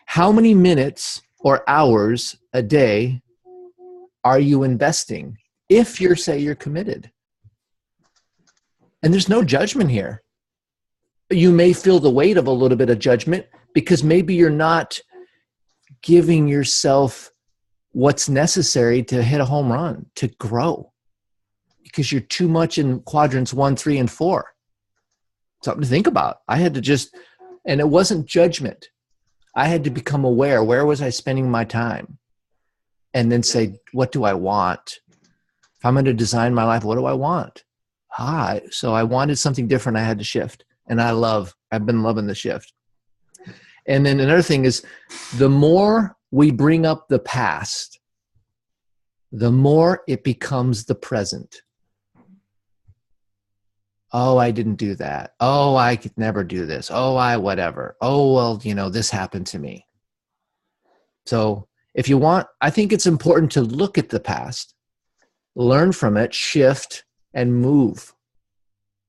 How many minutes or hours a day are you investing if you're committed? And there's no judgment here. You may feel the weight of a little bit of judgment because maybe you're not giving yourself what's necessary to hit a home run, to grow, because you're too much in quadrants 1, 3, and 4. Something to think about. I had to and it wasn't judgment. I had to become aware. Where was I spending my time? And then say, what do I want? If I'm going to design my life, what do I want? So I wanted something different. I had to shift. And I've been loving the shift. And then another thing is, the more we bring up the past, the more it becomes the present. Oh, I didn't do that. Oh, I could never do this. Oh, whatever. Oh, well, this happened to me. So if you want, I think it's important to look at the past, learn from it, shift, and move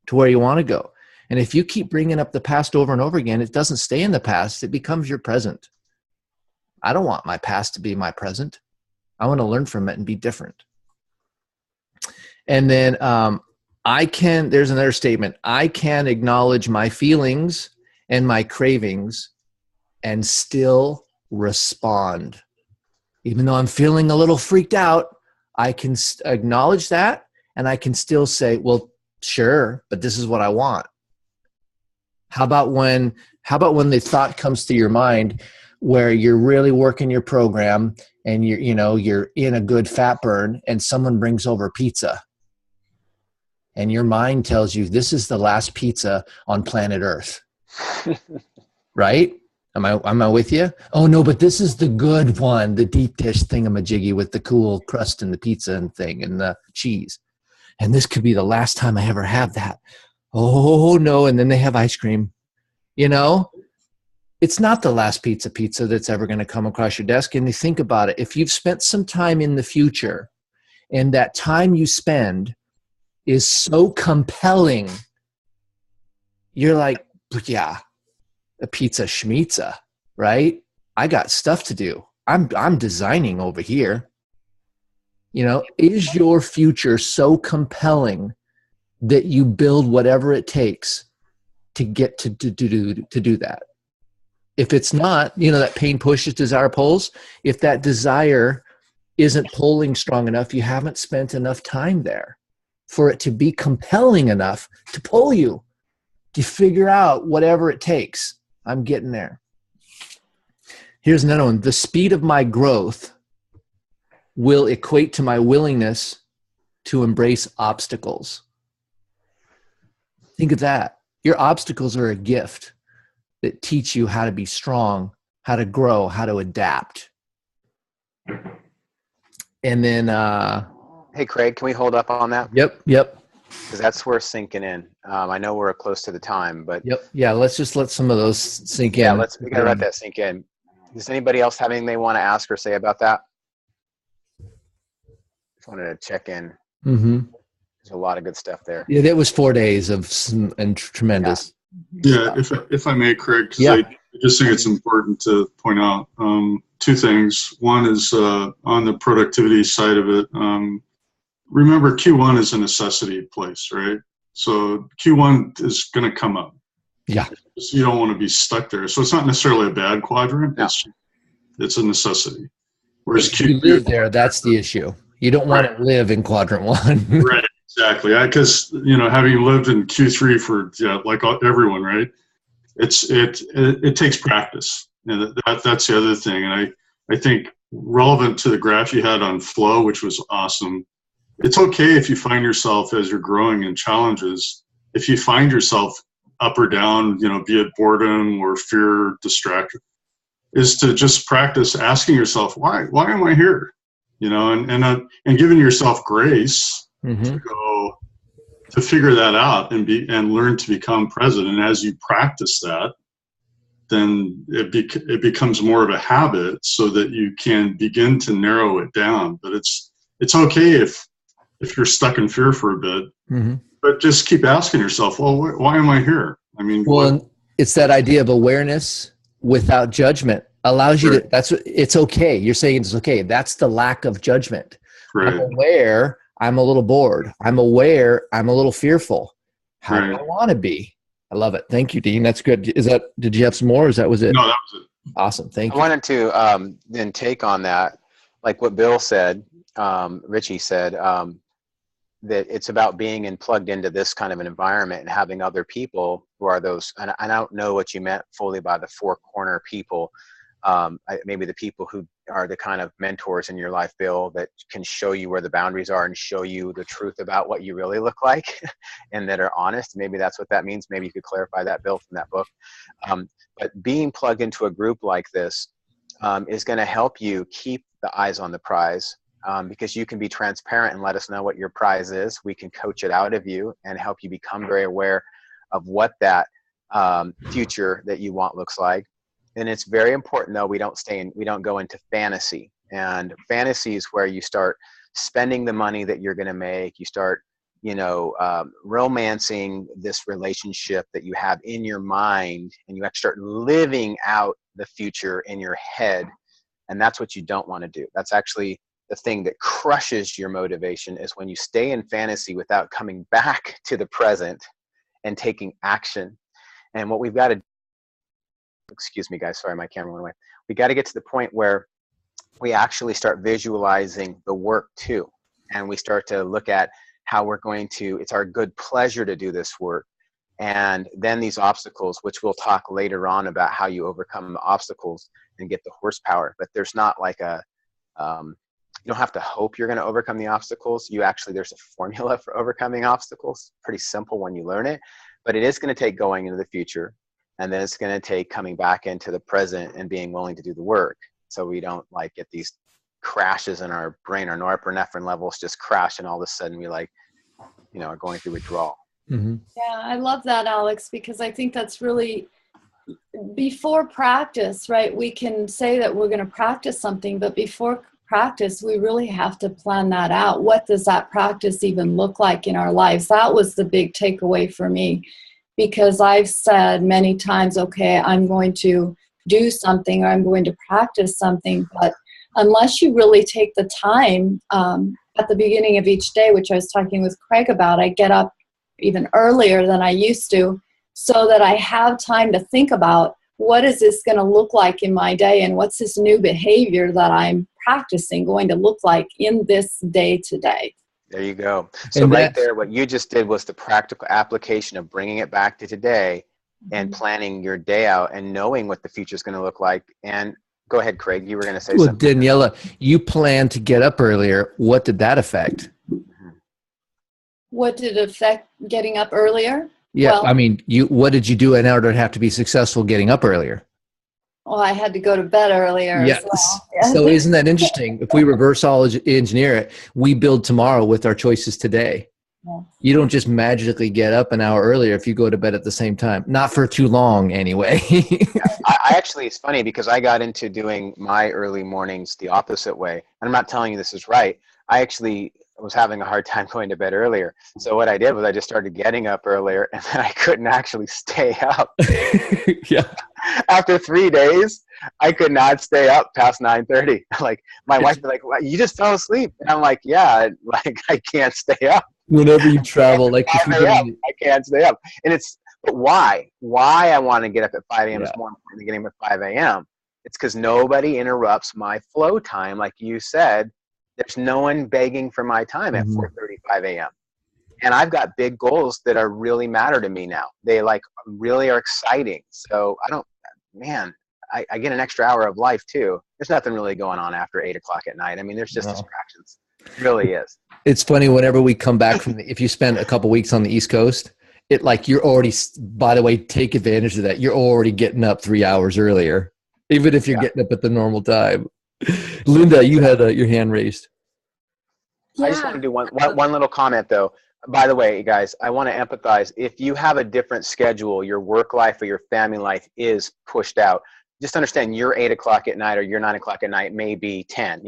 to where you want to go. And if you keep bringing up the past over and over again, it doesn't stay in the past. It becomes your present. I don't want my past to be my present. I want to learn from it and be different. And then there's another statement. I can acknowledge my feelings and my cravings and still respond. Even though I'm feeling a little freaked out, I can acknowledge that, and I can still say, well, sure, but this is what I want. How about when the thought comes to your mind where you're really working your program and you're in a good fat burn and someone brings over pizza and your mind tells you this is the last pizza on planet Earth. Right? Am I with you? Oh no, but this is the good one, the deep dish thingamajiggy with the cool crust and the pizza and thing and the cheese. And this could be the last time I ever have that. Oh no, and then they have ice cream. It's not the last pizza that's ever going to come across your desk. And you think about it, if you've spent some time in the future and that time you spend is so compelling, you're like, yeah, a pizza schmizza, right? I got stuff to do. I'm designing over here. Is your future so compelling that you build whatever it takes to get to do that? If it's not, that pain pushes, desire pulls. If that desire isn't pulling strong enough, you haven't spent enough time there for it to be compelling enough to pull you, to figure out whatever it takes. I'm getting there. Here's another one. The speed of my growth will equate to my willingness to embrace obstacles. Think of that. Your obstacles are a gift that teach you how to be strong, how to grow, how to adapt. And then... hey, Craig, can we hold up on that? Yep. Because that's worth sinking in. I know we're close to the time, but... Yep. Yeah, let's just let some of those sink in. Yeah, we got to let that sink in. Does anybody else have anything they want to ask or say about that? Just wanted to check in. Mm-hmm. There's a lot of good stuff there. Yeah, that was 4 days of tremendous. Yeah, if I may, Craig, because I just think it's important to point out two things. One is on the productivity side of it. Remember, Q1 is a necessity place, right? So Q1 is going to come up. Yeah. So you don't want to be stuck there. So it's not necessarily a bad quadrant. No. It's a necessity. Whereas if you live there, that's the issue. You don't want to live in quadrant 1. Right. Exactly. Because, having lived in Q3 for, like everyone, right? It takes practice. And that's the other thing. And I think relevant to the graph you had on flow, which was awesome. It's okay if you find yourself as you're growing in challenges, if you find yourself up or down, be it boredom or fear, distraction, is to just practice asking yourself, why am I here? And giving yourself grace to go to figure that out and learn to become present. And as you practice that, then it becomes more of a habit so that you can begin to narrow it down. But it's okay if you're stuck in fear for a bit, but just keep asking yourself, well, why am I here? I mean, it's that idea of awareness without judgment allows you to, it's okay. You're saying it's okay. That's the lack of judgment. Right. I'm aware I'm a little bored. I'm aware I'm a little fearful. How do I want to be? I love it. Thank you, Dean. That's good. Did you have some more, or was it? No, that was it. Awesome. Thank you. I wanted to then take on that, like what Bill said, Richie said, that it's about being plugged into this kind of an environment and having other people who are those, and I don't know what you meant fully by the 4 corner people, maybe the people who are the kind of mentors in your life, Bill, that can show you where the boundaries are and show you the truth about what you really look like and that are honest. Maybe that's what that means. Maybe you could clarify that, Bill, from that book. But being plugged into a group like this is going to help you keep the eyes on the prize, because you can be transparent and let us know what your prize is. We can coach it out of you and help you become very aware of what that future that you want looks like. And it's very important, though, we don't go into fantasy. And fantasy is where you start spending the money that you're going to make. You start, romancing this relationship that you have in your mind, and you actually start living out the future in your head. And that's what you don't want to do. That's actually the thing that crushes your motivation, is when you stay in fantasy without coming back to the present and taking action. And what we've got to, excuse me guys, sorry, my camera went away. We got to get to the point where we actually start visualizing the work too. And we start to look at how we're going to, it's our good pleasure to do this work. And then these obstacles, which we'll talk later on about how you overcome the obstacles and get the horsepower. But there's not like a, you don't have to hope you're going to overcome the obstacles. There's a formula for overcoming obstacles. Pretty simple when you learn it, but it is going to take going into the future. And then it's going to take coming back into the present and being willing to do the work. So we don't like get these crashes in our brain, our norepinephrine levels just crash, and all of a sudden we are going through withdrawal. Mm-hmm. Yeah, I love that, Alex, because I think that's really, before practice, right? We can say that we're going to practice something, but before practice, we really have to plan that out. What does that practice even look like in our lives? That was the big takeaway for me, because I've said many times, okay, I'm going to do something, or I'm going to practice something, but unless you really take the time at the beginning of each day, which I was talking with Craig about, I get up even earlier than I used to, so that I have time to think about, what is this going to look like in my day, and what's this new behavior that I'm practicing going to look like in this day to day. There you go. So right there, what you just did was the practical application of bringing it back to today and planning your day out and knowing what the future is going to look like. And go ahead, Craig, you were going to say something. Daniela, you planned to get up earlier. What did that affect? What did it affect getting up earlier? Yeah, well, I mean, what did you do in order to have to be successful getting up earlier? Well, I had to go to bed earlier Yes. as well. Yeah. So isn't that interesting? If we reverse engineer it, we build tomorrow with our choices today. Yeah. You don't just magically get up an hour earlier if you go to bed at the same time. Not for too long, anyway. I actually, it's funny because I got into doing my early mornings the opposite way. And I'm not telling you this is right. I actually was having a hard time going to bed earlier. So what I did was I just started getting up earlier, and then I couldn't actually stay up. Yeah. After 3 days, I could not stay up past 9:30. Like my wife would be like, well, "You just fell asleep," and I'm like, "Yeah, like I can't stay up." Whenever you travel, like if you're I can't stay up, and but why? Why I want to get up at 5 a.m. is more important than getting up at 5 a.m. It's because nobody interrupts my flow time, like you said. There's no one begging for my time at 4:35 a.m. And I've got big goals that are really matter to me now. They really are exciting. So I get an extra hour of life too. There's nothing really going on after 8 o'clock at night. I mean, there's just distractions. It really is. It's funny whenever we come back from if you spend a couple weeks on the East Coast, you're already, by the way, take advantage of that. You're already getting up 3 hours earlier, even if you're getting up at the normal time. Linda, you had your hand raised. Yeah. I just want to do one little comment though. By the way, guys, I want to empathize. If you have a different schedule, your work life or your family life is pushed out, just understand your 8 o'clock at night or your 9 o'clock at night may be 10,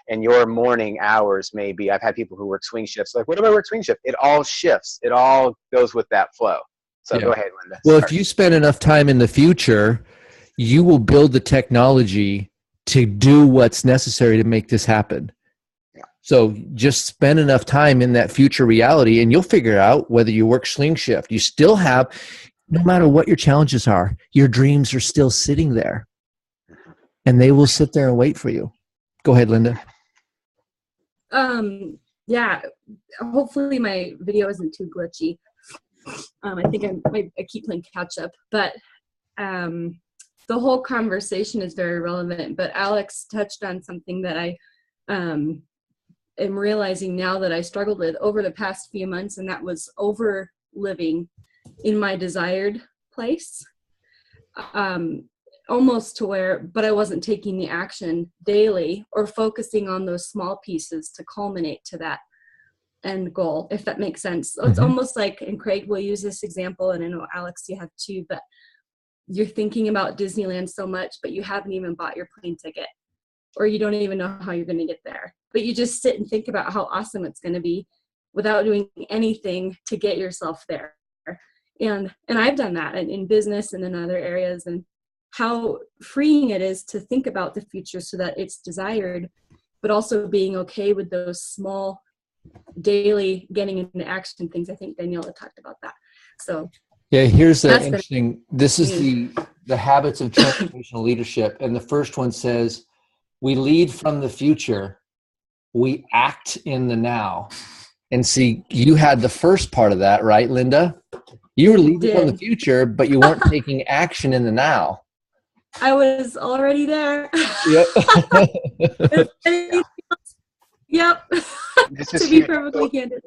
and your morning hours may be, I've had people who work swing shifts. Like, what do I work swing shift? It all shifts. It all goes with that flow. So go ahead, Linda. Well, if you spend enough time in the future, you will build the technology to do what's necessary to make this happen. So just spend enough time in that future reality and you'll figure out whether you work swing shift. You still have, no matter what your challenges are, your dreams are still sitting there and they will sit there and wait for you. Go ahead, Linda. Yeah, hopefully my video isn't too glitchy. I think I keep playing catch up, but the whole conversation is very relevant, but Alex touched on something that I am realizing now that I struggled with over the past few months, and that was over living in my desired place, almost to where, but I wasn't taking the action daily or focusing on those small pieces to culminate to that end goal, if that makes sense. So it's almost like, and Craig will use this example, and I know Alex, you have too, but you're thinking about Disneyland so much, but you haven't even bought your plane ticket, or you don't even know how you're going to get there. But you just sit and think about how awesome it's going to be without doing anything to get yourself there. And I've done that in business and in other areas, and how freeing it is to think about the future so that it's desired, but also being okay with those small daily getting into action things. I think Daniela talked about that. So yeah, here's the interesting, this is the habits of transformational leadership. And the first one says, we lead from the future, we act in the now. And see, you had the first part of that, right, Linda? You were leading from the future, but you weren't taking action in the now. I was already there. Yep. Yep. This To is be huge. perfectly candid.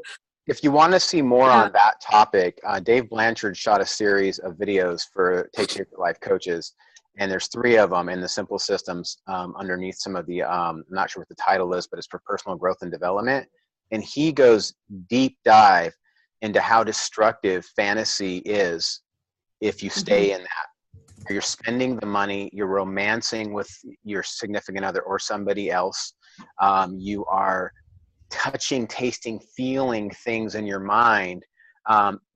If you want to see more on that topic, Dave Blanchard shot a series of videos for Take Shape for Life coaches, and there's 3 of them in the simple systems underneath some of the, I'm not sure what the title is, but it's for personal growth and development. And he goes deep dive into how destructive fantasy is if you stay in that. You're spending the money, you're romancing with your significant other or somebody else. You are touching, tasting, feeling things in your mind,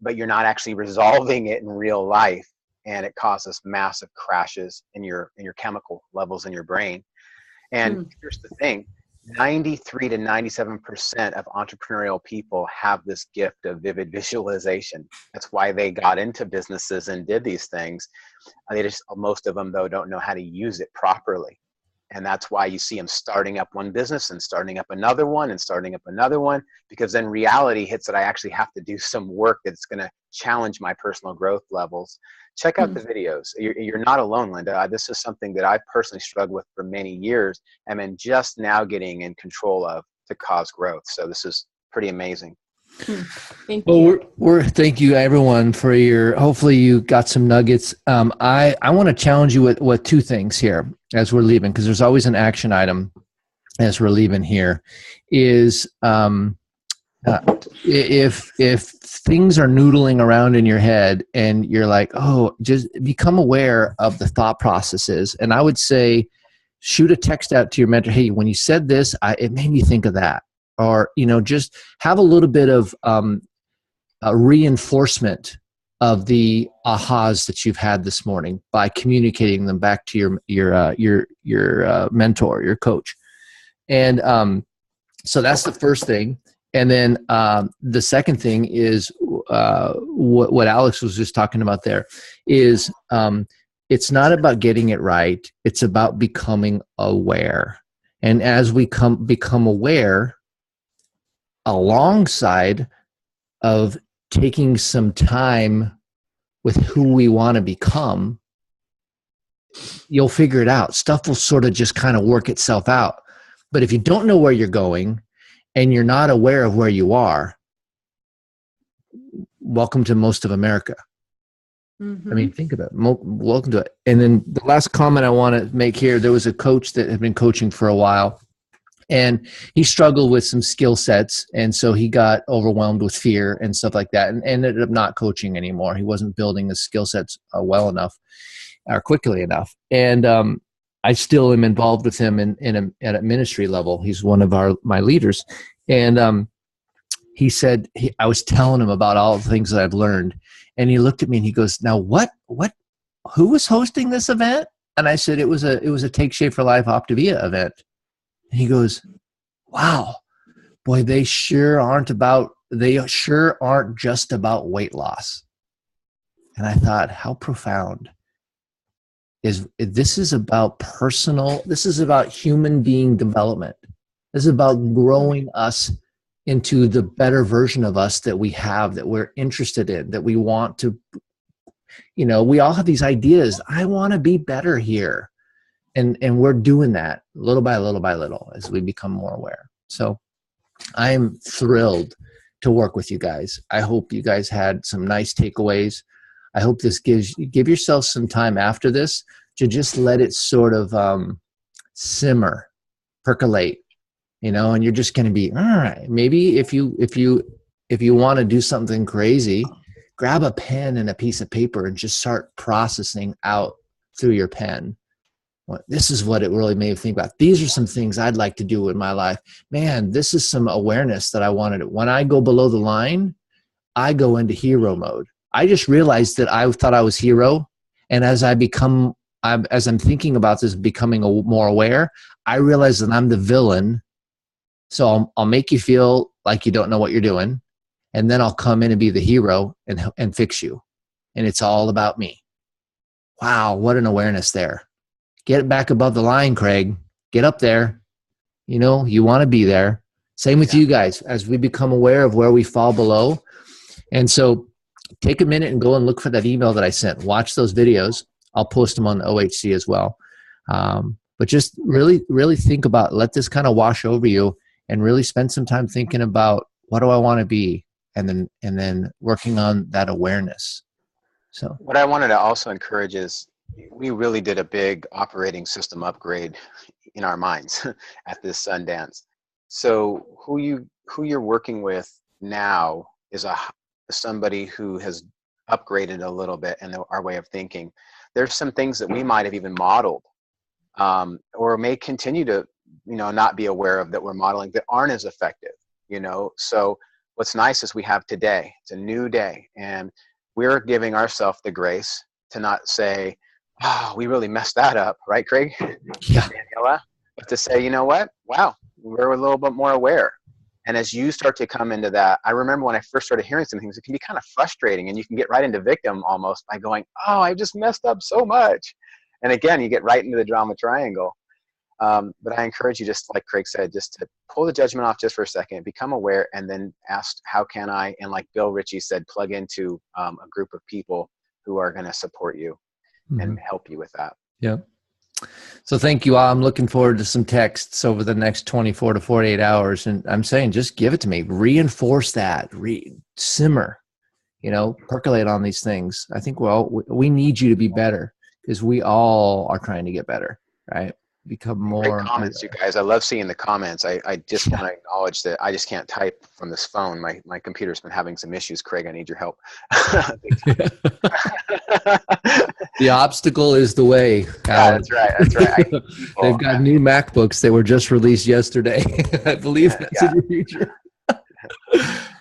but you're not actually resolving it in real life, and it causes massive crashes in your chemical levels in your brain. And here's the thing, 93 to 97% of entrepreneurial people have this gift of vivid visualization. That's why they got into businesses and did these things. Most of them, though, don't know how to use it properly. And that's why you see them starting up one business and starting up another one and starting up another one, because then reality hits that I actually have to do some work that's going to challenge my personal growth levels. Check out the videos. You're not alone, Linda. This is something that I personally struggled with for many years and am just now getting in control of to cause growth. So this is pretty amazing. Thank you. Thank you everyone for your, hopefully you got some nuggets. I want to challenge you with 2 things here as we're leaving, because there's always an action item as we're leaving here, is if things are noodling around in your head and you're like, oh, just become aware of the thought processes. And I would say, shoot a text out to your mentor. Hey, when you said this, it made me think of that. Or, just have a little bit of a reinforcement of the ahas that you've had this morning by communicating them back to your mentor, your coach. And so that's the first thing. And then the second thing is what Alex was just talking about there is it's not about getting it right. It's about becoming aware. And as we become aware, alongside of taking some time with who we want to become, you'll figure it out. Stuff will sort of just kind of work itself out. But if you don't know where you're going and you're not aware of where you are, welcome to most of America. I mean, think about it. Welcome to it. And then the last comment I want to make here, there was a coach that had been coaching for a while, and he struggled with some skill sets. And so he got overwhelmed with fear and stuff like that, and ended up not coaching anymore. He wasn't building his skill sets well enough or quickly enough. And I still am involved with him at a ministry level. He's one of my leaders. And he said, I was telling him about all the things that I've learned. And he looked at me and he goes, now who was hosting this event? And I said, it was a Take Shape for Life Optavia event. And he goes, wow, boy, they sure aren't just about weight loss. And I thought, how profound. This is about this is about human being development. This is about growing us into the better version of us that we have, that we're interested in, that we want to You know, we all have these ideas. I want to be better here. And we're doing that little by little by little as we become more aware. So I'm thrilled to work with you guys. I hope you guys had some nice takeaways. I hope this give yourself some time after this to just let it sort of simmer, percolate, you know, and you're just going to be, all right, maybe if you want to do something crazy, grab a pen and a piece of paper and just start processing out through your pen. Well, this is what it really made me think about. These are some things I'd like to do in my life. Man, this is some awareness that I wanted. When I go below the line, I go into hero mode. I just realized that I thought I was hero. And as I'm thinking about this, becoming more aware, I realize that I'm the villain. So I'll make you feel like you don't know what you're doing. And then I'll come in and be the hero and fix you. And it's all about me. Wow, what an awareness there. Get back above the line, Craig. Get up there. You know, you want to be there. Same with you guys as we become aware of where we fall below. And so take a minute and go and look for that email that I sent. Watch those videos. I'll post them on the OHC as well. But just really, really think about, let this kind of wash over you and really spend some time thinking about, what do I want to be? And then working on that awareness. So what I wanted to also encourage is, we really did a big operating system upgrade in our minds at this Sundance. So who you're working with now is somebody who has upgraded a little bit in our way of thinking. There's some things that we might have even modeled, or may continue to, you know, not be aware of that we're modeling that aren't as effective, you know. So what's nice is we have today. It's a new day, and we're giving ourselves the grace to not say, oh, we really messed that up, right, Craig? Yeah. Daniela? But to say, you know what? Wow, we're a little bit more aware. And as you start to come into that, I remember when I first started hearing some things, it can be kind of frustrating, and you can get right into victim almost by going, oh, I just messed up so much. And again, you get right into the drama triangle. But I encourage you, just like Craig said, just to pull the judgment off just for a second, become aware, and then ask, how can I? And like Bill Ritchie said, plug into a group of people who are going to support you and help you with that. Yeah. So thank you all. I'm looking forward to some texts over the next 24 to 48 hours. And I'm saying, just give it to me. Reinforce that. Simmer, you know, percolate on these things. I think we need you to be better, because we all are trying to get better, right? Become more. Great comments, you guys. I love seeing the comments. I just want to acknowledge that I just can't type from this phone. My computer's been having some issues. Craig, I need your help. The obstacle is the way. Yeah, that's right. That's right. They've got new MacBooks that were just released yesterday. I believe that's in the future.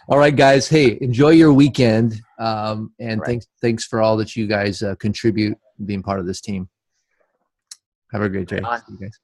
All right, guys. Hey, enjoy your weekend. And thanks for all that you guys contribute, being part of this team. Have a great day. See you guys.